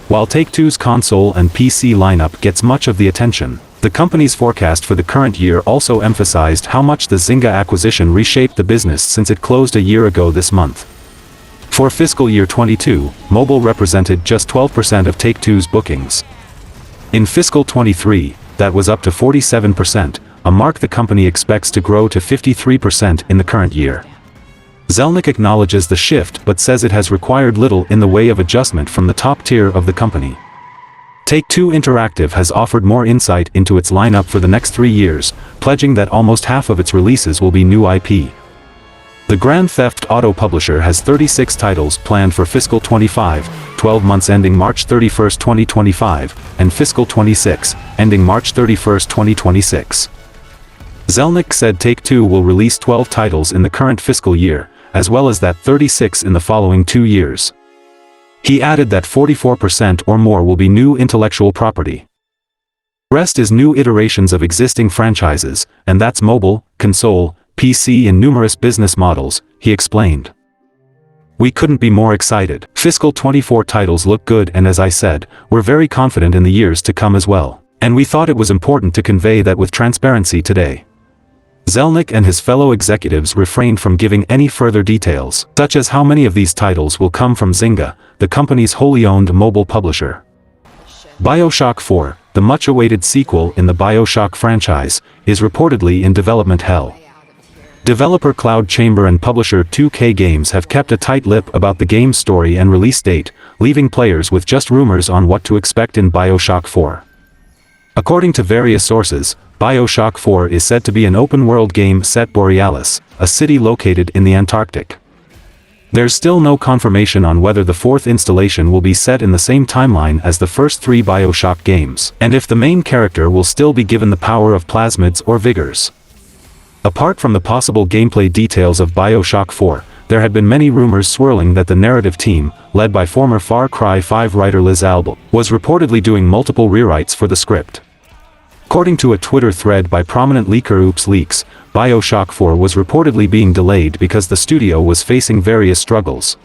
While Take-Two's console and PC lineup gets much of the attention, the company's forecast for the current year also emphasized how much the Zynga acquisition reshaped the business since it closed a year ago this month. For fiscal year 22, mobile represented just 12% of Take-Two's bookings. In fiscal 23, that was up to 47%, a mark the company expects to grow to 53% in the current year. Zelnick acknowledges the shift but says it has required little in the way of adjustment from the top tier of the company. Take-Two Interactive has offered more insight into its lineup for the next 3 years, pledging that almost half of its releases will be new IP. The Grand Theft Auto publisher has 36 titles planned for fiscal 25, 12 months ending March 31, 2025, and fiscal 26, ending March 31, 2026. Zelnick said Take-Two will release 12 titles in the current fiscal year, as well as that 36 in the following 2 years. He added that 44% or more will be new intellectual property. The rest is new iterations of existing franchises, and that's mobile, console, PC and numerous business models, he explained. We couldn't be more excited. Fiscal 24 titles look good and as I said, we're very confident in the years to come as well. And we thought it was important to convey that with transparency today. Zelnick and his fellow executives refrained from giving any further details, such as how many of these titles will come from Zynga, the company's wholly owned mobile publisher. Bioshock 4, the much-awaited sequel in the Bioshock franchise, is reportedly in development hell. Developer Cloud Chamber and publisher 2K Games have kept a tight lip about the game's story and release date, leaving players with just rumors on what to expect in Bioshock 4. According to various sources, Bioshock 4 is said to be an open-world game set Borealis, a city located in the Antarctic. There's still no confirmation on whether the fourth installation will be set in the same timeline as the first 3 Bioshock games, and if the main character will still be given the power of plasmids or vigors. Apart from the possible gameplay details of Bioshock 4, there had been many rumors swirling that the narrative team, led by former Far Cry 5 writer Liz Albel, was reportedly doing multiple rewrites for the script. According to a Twitter thread by prominent leaker Oops Leaks, Bioshock 4 was reportedly being delayed because the studio was facing various struggles.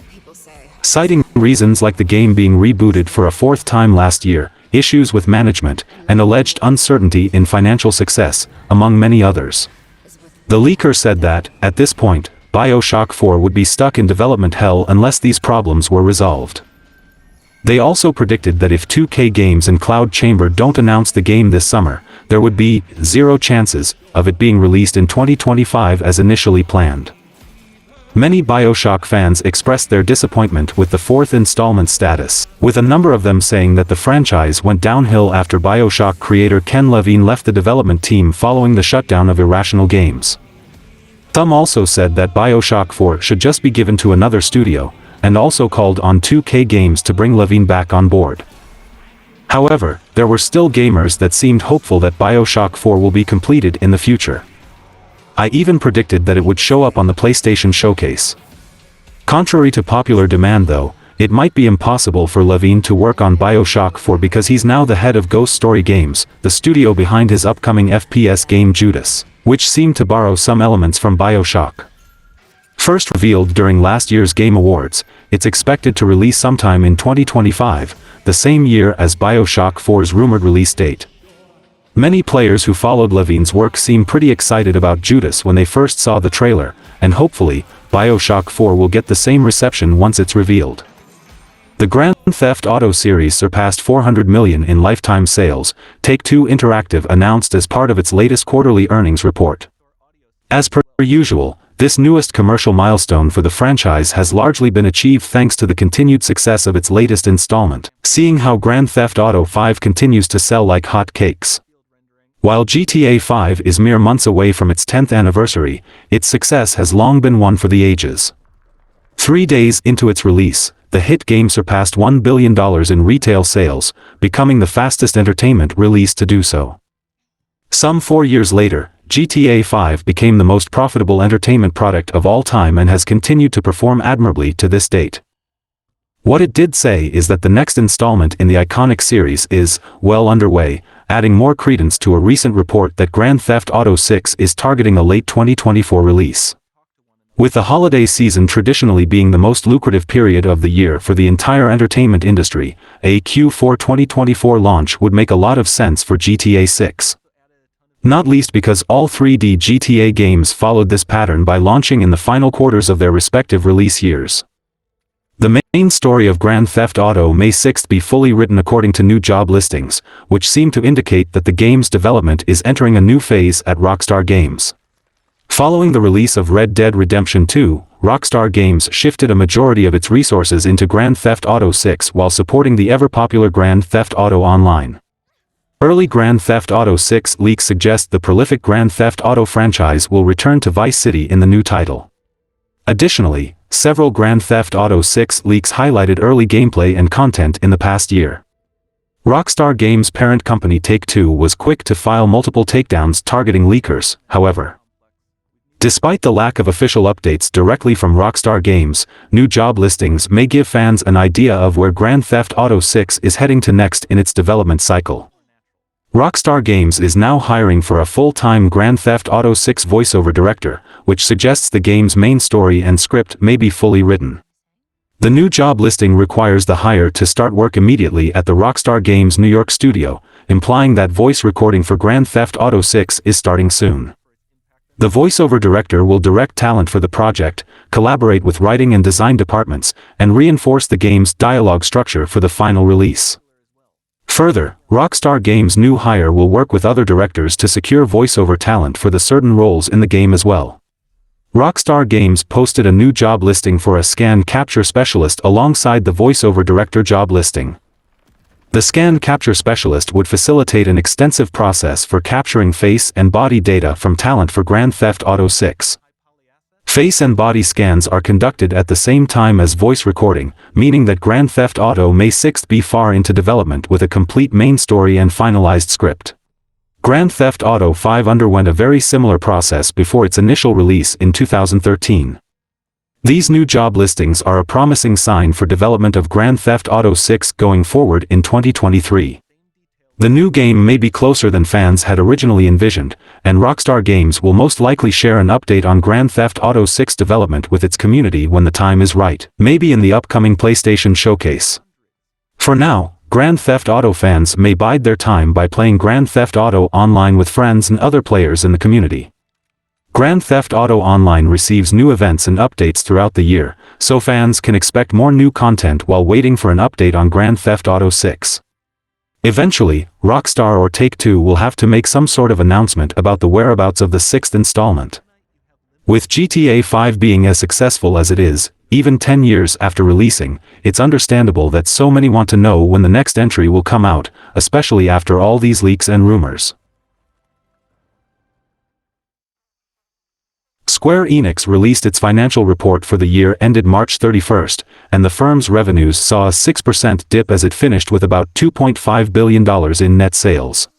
Citing reasons like the game being rebooted for a 4th time last year, issues with management, and alleged uncertainty in financial success, among many others. The leaker said that, at this point, Bioshock 4 would be stuck in development hell unless these problems were resolved. They also predicted that if 2K Games and Cloud Chamber don't announce the game this summer, there would be 0 chances of it being released in 2025 as initially planned. Many Bioshock fans expressed their disappointment with the 4th installment status, with a number of them saying that the franchise went downhill after Bioshock creator Ken Levine left the development team following the shutdown of Irrational Games. Some also said that Bioshock 4 should just be given to another studio, and also called on 2K Games to bring Levine back on board. However, there were still gamers that seemed hopeful that Bioshock 4 will be completed in the future. I even predicted that it would show up on the PlayStation Showcase. Contrary to popular demand though, it might be impossible for Levine to work on Bioshock 4 because he's now the head of Ghost Story Games, the studio behind his upcoming FPS game Judas, which seemed to borrow some elements from Bioshock. First revealed during last year's Game Awards, it's expected to release sometime in 2025, the same year as Bioshock 4's rumored release date. Many players who followed Levine's work seem pretty excited about Judas when they first saw the trailer, and hopefully, Bioshock 4 will get the same reception once it's revealed. The Grand Theft Auto series surpassed 400 million in lifetime sales, Take-Two Interactive announced as part of its latest quarterly earnings report. As per usual, this newest commercial milestone for the franchise has largely been achieved thanks to the continued success of its latest installment, seeing how Grand Theft Auto 5 continues to sell like hot cakes. While GTA 5 is mere months away from its 10th anniversary, its success has long been one for the ages. 3 days into its release, the hit game surpassed $1 billion in retail sales, becoming the fastest entertainment release to do so. Some 4 years later, GTA 5 became the most profitable entertainment product of all time and has continued to perform admirably to this date. What it did say is that the next installment in the iconic series is, well underway, adding more credence to a recent report that Grand Theft Auto 6 is targeting a late 2024 release. With the holiday season traditionally being the most lucrative period of the year for the entire entertainment industry, a Q4 2024 launch would make a lot of sense for GTA 6. Not least because all 3D GTA games followed this pattern by launching in the final quarters of their respective release years. The main story of Grand Theft Auto may 6th be fully written according to new job listings, which seem to indicate that the game's development is entering a new phase at Rockstar Games. Following the release of Red Dead Redemption 2, Rockstar Games shifted a majority of its resources into Grand Theft Auto 6 while supporting the ever-popular Grand Theft Auto Online. Early Grand Theft Auto 6 leaks suggest the prolific Grand Theft Auto franchise will return to Vice City in the new title. Additionally, several Grand Theft Auto 6 leaks highlighted early gameplay and content in the past year. Rockstar Games' parent company Take-Two was quick to file multiple takedowns targeting leakers, however. Despite the lack of official updates directly from Rockstar Games, new job listings may give fans an idea of where Grand Theft Auto 6 is heading to next in its development cycle. Rockstar Games is now hiring for a full-time Grand Theft Auto 6 voiceover director, which suggests the game's main story and script may be fully written. The new job listing requires the hire to start work immediately at the Rockstar Games New York studio, implying that voice recording for Grand Theft Auto 6 is starting soon. The voiceover director will direct talent for the project, collaborate with writing and design departments, and reinforce the game's dialogue structure for the final release. Further, Rockstar Games' new hire will work with other directors to secure voiceover talent for the certain roles in the game as well. Rockstar Games posted a new job listing for a scan capture specialist alongside the voiceover director job listing. The scan capture specialist would facilitate an extensive process for capturing face and body data from talent for Grand Theft Auto 6. Face and body scans are conducted at the same time as voice recording, meaning that Grand Theft Auto May 6 be far into development with a complete main story and finalized script. Grand Theft Auto 5 underwent a very similar process before its initial release in 2013. These new job listings are a promising sign for development of Grand Theft Auto 6 going forward in 2023. The new game may be closer than fans had originally envisioned, and Rockstar Games will most likely share an update on Grand Theft Auto 6 development with its community when the time is right, maybe in the upcoming PlayStation Showcase. For now, Grand Theft Auto fans may bide their time by playing Grand Theft Auto Online with friends and other players in the community. Grand Theft Auto Online receives new events and updates throughout the year, so fans can expect more new content while waiting for an update on Grand Theft Auto 6. Eventually, Rockstar or Take-Two will have to make some sort of announcement about the whereabouts of the sixth installment. With GTA 5 being as successful as it is, even 10 years after releasing, it's understandable that so many want to know when the next entry will come out, especially after all these leaks and rumors. Square Enix released its financial report for the year ended March 31st, and the firm's revenues saw a 6% dip as it finished with about $2.5 billion in net sales.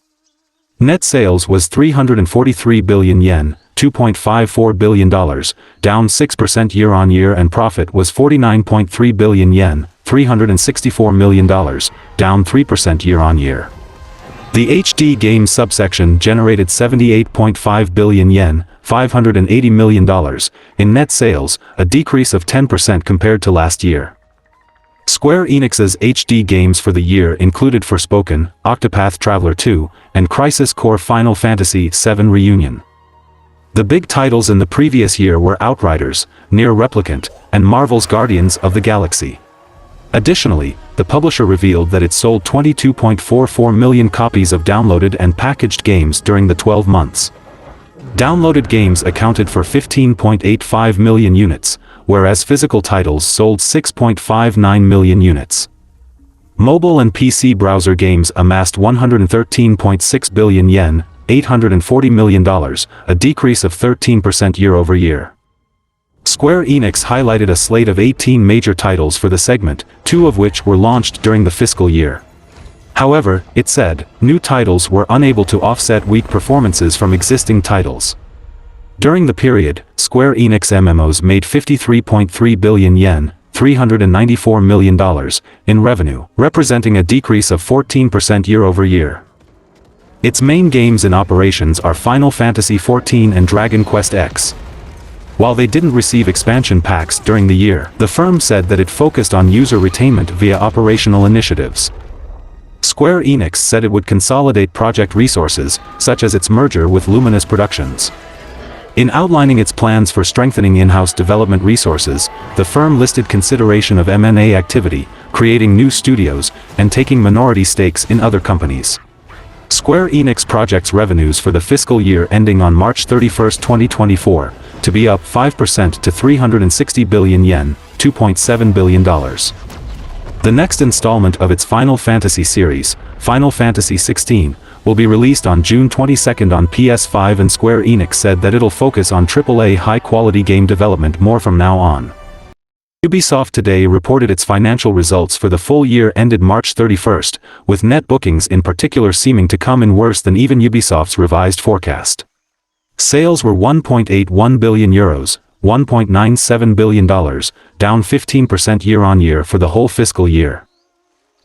Net sales was 343 billion yen, $2.54 billion, down 6% year-on-year, and profit was 49.3 billion yen, $364 million, down 3% year-on-year. The HD Games subsection generated 78.5 billion yen, $580 million, in net sales, a decrease of 10% compared to last year. Square Enix's HD games for the year included Forspoken, Octopath Traveler 2, and Crisis Core Final Fantasy VII Reunion. The big titles in the previous year were Outriders, Nier Replicant, and Marvel's Guardians of the Galaxy. Additionally, the publisher revealed that it sold 22.44 million copies of downloaded and packaged games during the 12 months. Downloaded games accounted for 15.85 million units, whereas physical titles sold 6.59 million units. Mobile and PC browser games amassed 113.6 billion yen, $840 million, a decrease of 13% year-over-year. Square Enix highlighted a slate of 18 major titles for the segment, 2 of which were launched during the fiscal year. However, it said, new titles were unable to offset weak performances from existing titles. During the period, Square Enix MMOs made 53.3 billion yen, $394 million, in revenue, representing a decrease of 14% year-over-year. Its main games in operations are Final Fantasy XIV and Dragon Quest X. While they didn't receive expansion packs during the year, the firm said that it focused on user retainment via operational initiatives. Square Enix said it would consolidate project resources, such as its merger with Luminous Productions. In outlining its plans for strengthening in-house development resources, the firm listed consideration of M&A activity, creating new studios, and taking minority stakes in other companies. Square Enix projects revenues for the fiscal year ending on March 31, 2024, to be up 5% to 360 billion yen, $2.7 billion. The next installment of its Final Fantasy series, Final Fantasy XVI, will be released on June 22 on PS5, and Square Enix said that it'll focus on AAA high-quality game development more from now on. Ubisoft today reported its financial results for the full year ended March 31, with net bookings in particular seeming to come in worse than even Ubisoft's revised forecast. Sales were €1.81 billion, $1.97 billion, down 15% year-on-year for the whole fiscal year.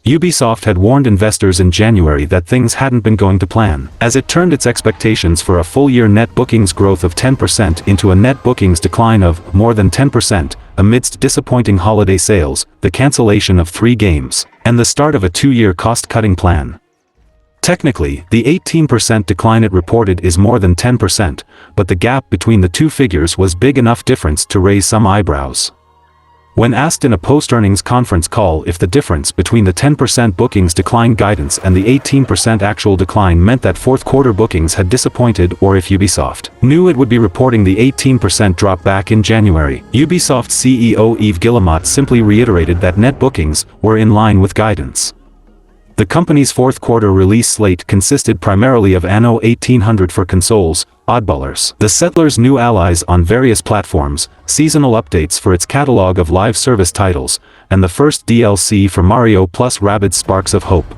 Ubisoft had warned investors in January that things hadn't been going to plan, as it turned its expectations for a full-year net bookings growth of 10% into a net bookings decline of more than 10%, amidst disappointing holiday sales, the cancellation of 3 games, and the start of a 2-year cost-cutting plan. Technically, the 18% decline it reported is more than 10%, but the gap between the two figures was big enough difference to raise some eyebrows. When asked in a post-earnings conference call if the difference between the 10% bookings decline guidance and the 18% actual decline meant that fourth quarter bookings had disappointed, or if Ubisoft knew it would be reporting the 18% drop back in January, Ubisoft CEO Yves Guillemot simply reiterated that net bookings were in line with guidance. The company's fourth quarter release slate consisted primarily of Anno 1800 for consoles, Oddballers, The Settlers' New Allies on various platforms, seasonal updates for its catalog of live service titles, and the first DLC for Mario plus Rabbids Sparks of Hope.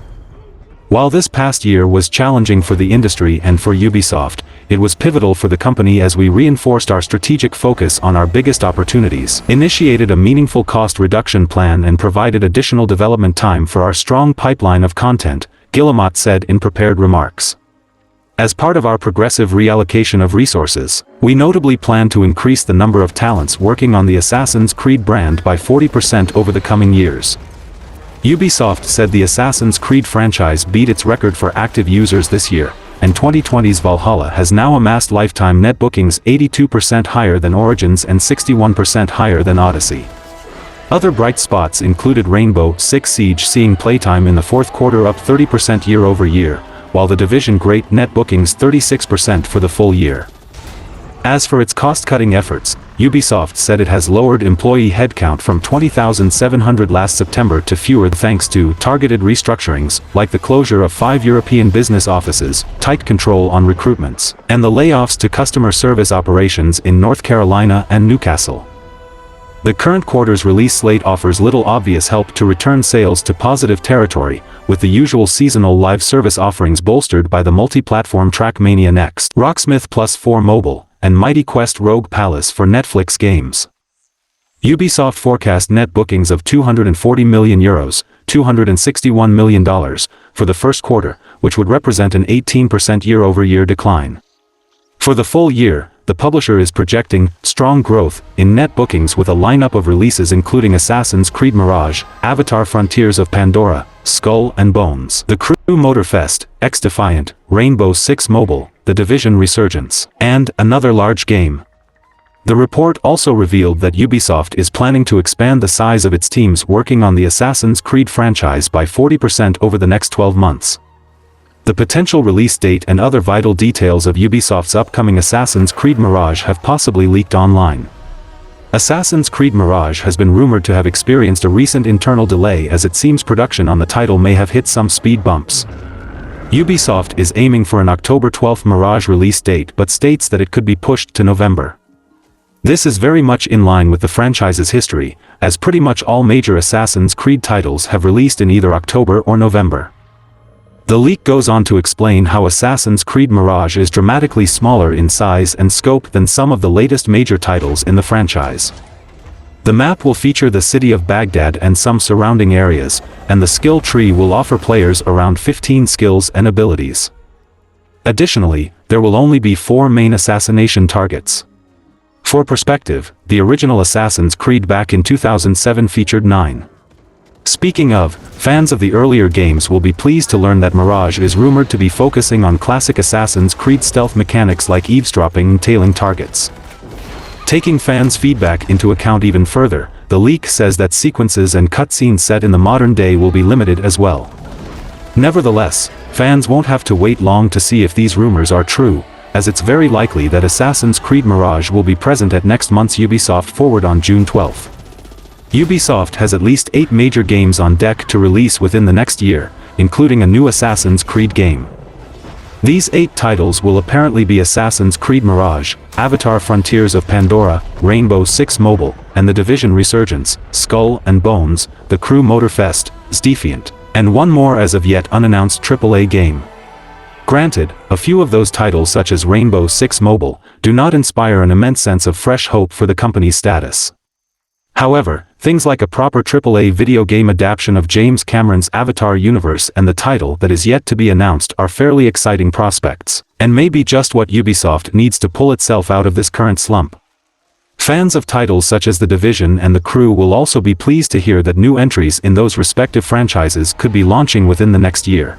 While this past year was challenging for the industry and for Ubisoft, it was pivotal for the company as we reinforced our strategic focus on our biggest opportunities, initiated a meaningful cost reduction plan, and provided additional development time for our strong pipeline of content, Guillemot said in prepared remarks. As part of our progressive reallocation of resources, we notably plan to increase the number of talents working on the Assassin's Creed brand by 40% over the coming years. Ubisoft said the Assassin's Creed franchise beat its record for active users this year, and 2020's Valhalla has now amassed lifetime net bookings 82% higher than Origins and 61% higher than Odyssey. Other bright spots included Rainbow Six Siege seeing playtime in the fourth quarter up 30% year-over-year, while The Division great net bookings 36% for the full year. As for its cost-cutting efforts, Ubisoft said it has lowered employee headcount from 20,700 last September to fewer thanks to targeted restructurings, like the closure of 5 European business offices, tight control on recruitments, and the layoffs to customer service operations in North Carolina and Newcastle. The current quarter's release slate offers little obvious help to return sales to positive territory, with the usual seasonal live service offerings bolstered by the multi-platform Trackmania Next, Rocksmith Plus 4 Mobile, and Mighty Quest Rogue Palace for Netflix games. Ubisoft forecast net bookings of €240 million, $261 million, for the first quarter, which would represent an 18% year-over-year decline. For the full year, the publisher is projecting strong growth in net bookings with a lineup of releases including Assassin's Creed Mirage, Avatar Frontiers of Pandora, Skull and Bones, The Crew Motorfest, X-Defiant, Rainbow Six Mobile, The Division Resurgence, and another large game. The report also revealed that Ubisoft is planning to expand the size of its teams working on the Assassin's Creed franchise by 40% over the next 12 months. The potential release date and other vital details of Ubisoft's upcoming Assassin's Creed Mirage have possibly leaked online. Assassin's Creed Mirage has been rumored to have experienced a recent internal delay, as it seems production on the title may have hit some speed bumps. Ubisoft is aiming for an October 12 Mirage release date but states that it could be pushed to November. This is very much in line with the franchise's history, as pretty much all major Assassin's Creed titles have released in either October or November. The leak goes on to explain how Assassin's Creed Mirage is dramatically smaller in size and scope than some of the latest major titles in the franchise. The map will feature the city of Baghdad and some surrounding areas, and the skill tree will offer players around 15 skills and abilities. Additionally, there will only be 4 main assassination targets. For perspective, the original Assassin's Creed back in 2007 featured 9. Speaking of, fans of the earlier games will be pleased to learn that Mirage is rumored to be focusing on classic Assassin's Creed stealth mechanics like eavesdropping and tailing targets. Taking fans' feedback into account even further, the leak says that sequences and cutscenes set in the modern day will be limited as well. Nevertheless, fans won't have to wait long to see if these rumors are true, as it's very likely that Assassin's Creed Mirage will be present at next month's Ubisoft Forward on June 12. Ubisoft has at least 8 major games on deck to release within the next year, including a new Assassin's Creed game. These 8 titles will apparently be Assassin's Creed Mirage, Avatar: Frontiers of Pandora, Rainbow Six Mobile, and The Division Resurgence, Skull and Bones, The Crew Motorfest, Deviation, and one more as of yet unannounced AAA game. Granted, a few of those titles such as Rainbow Six Mobile do not inspire an immense sense of fresh hope for the company's status. However, things like a proper AAA video game adaptation of James Cameron's Avatar universe and the title that is yet to be announced are fairly exciting prospects, and may be just what Ubisoft needs to pull itself out of this current slump. Fans of titles such as The Division and The Crew will also be pleased to hear that new entries in those respective franchises could be launching within the next year.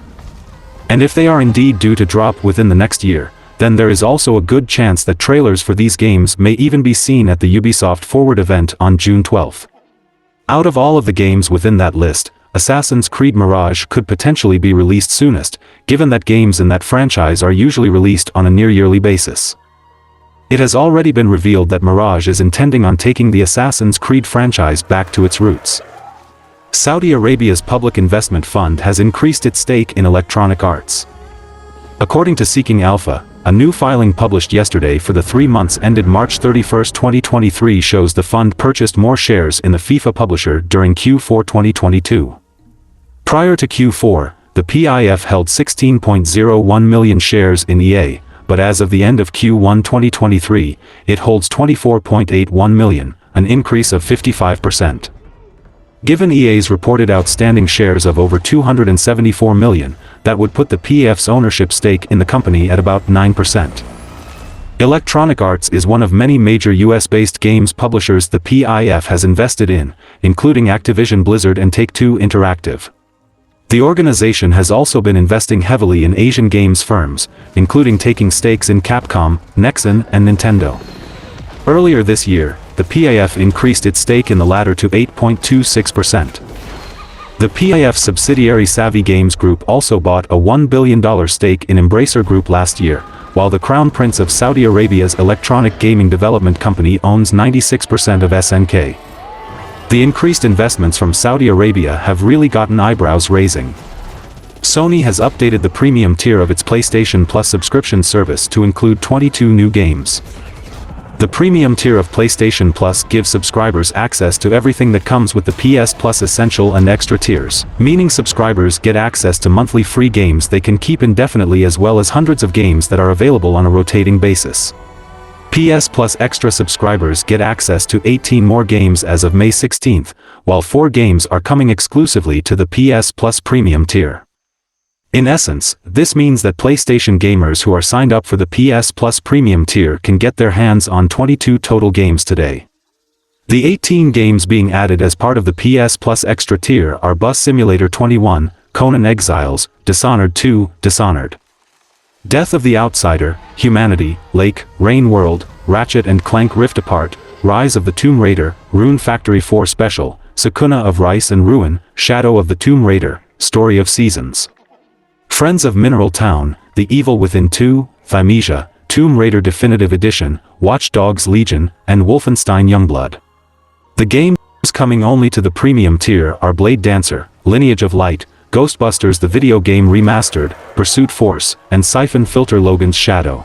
And if they are indeed due to drop within the next year, then there is also a good chance that trailers for these games may even be seen at the Ubisoft Forward event on June 12. Out of all of the games within that list, Assassin's Creed Mirage could potentially be released soonest, given that games in that franchise are usually released on a near-yearly basis. It has already been revealed that Mirage is intending on taking the Assassin's Creed franchise back to its roots. Saudi Arabia's public investment fund has increased its stake in Electronic Arts. According to Seeking Alpha, a new filing published yesterday for the 3 months ended March 31, 2023 shows the fund purchased more shares in the FIFA publisher during Q4 2022. Prior to Q4, the PIF held 16.01 million shares in EA, but as of the end of Q1 2023, it holds 24.81 million, an increase of 55%. Given EA's reported outstanding shares of over 274 million, that would put the PIF's ownership stake in the company at about 9%. Electronic Arts is one of many major US-based games publishers the PIF has invested in, including Activision Blizzard and Take-Two Interactive. The organization has also been investing heavily in Asian games firms, including taking stakes in Capcom, Nexon, and Nintendo. Earlier this year, the PIF increased its stake in the latter to 8.26%. The PIF subsidiary Savvy Games Group also bought a $1 billion stake in Embracer Group last year, while the Crown Prince of Saudi Arabia's electronic gaming development company owns 96% of SNK. The increased investments from Saudi Arabia have really gotten eyebrows raising. Sony has updated the premium tier of its PlayStation Plus subscription service to include 22 new games. The premium tier of PlayStation Plus gives subscribers access to everything that comes with the PS Plus Essential and Extra tiers, meaning subscribers get access to monthly free games they can keep indefinitely as well as hundreds of games that are available on a rotating basis. PS Plus Extra subscribers get access to 18 more games as of May 16, while 4 games are coming exclusively to the PS Plus Premium tier. In essence, this means that PlayStation gamers who are signed up for the PS Plus Premium tier can get their hands on 22 total games today. The 18 games being added as part of the PS Plus Extra tier are Bus Simulator 21, Conan Exiles, Dishonored 2, Dishonored, Death of the Outsider, Humanity, Lake, Rain World, Ratchet & Clank Rift Apart, Rise of the Tomb Raider, Rune Factory 4 Special, Sakuna of Rice and Ruin, Shadow of the Tomb Raider, Story of Seasons, Friends of Mineral Town, The Evil Within 2, Thymesia, Tomb Raider Definitive Edition, Watch Dogs Legion, and Wolfenstein Youngblood. The games coming only to the premium tier are Blade Dancer, Lineage of Light, Ghostbusters the Video Game Remastered, Pursuit Force, and Siphon Filter Logan's Shadow.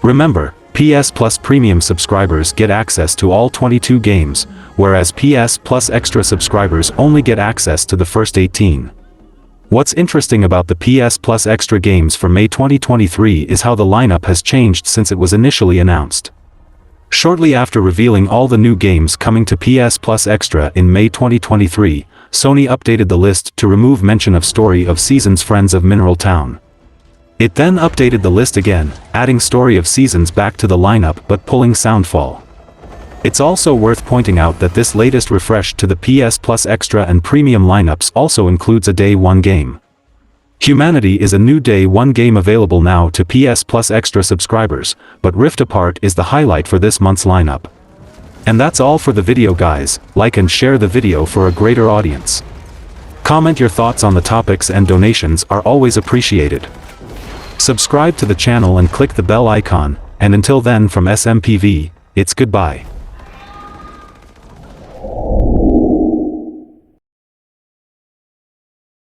Remember, PS Plus Premium subscribers get access to all 22 games, whereas PS Plus Extra subscribers only get access to the first 18. What's interesting about the PS Plus Extra games for May 2023 is how the lineup has changed since it was initially announced. Shortly after revealing all the new games coming to PS Plus Extra in May 2023, Sony updated the list to remove mention of Story of Seasons Friends of Mineral Town. It then updated the list again, adding Story of Seasons back to the lineup but pulling Soundfall. It's also worth pointing out that this latest refresh to the PS Plus Extra and Premium lineups also includes a Day 1 game. Humanity is a new Day 1 game available now to PS Plus Extra subscribers, but Rift Apart is the highlight for this month's lineup. And that's all for the video guys. Like and share the video for a greater audience. Comment your thoughts on the topics, and donations are always appreciated. Subscribe to the channel and click the bell icon, and until then from SMPV, it's goodbye.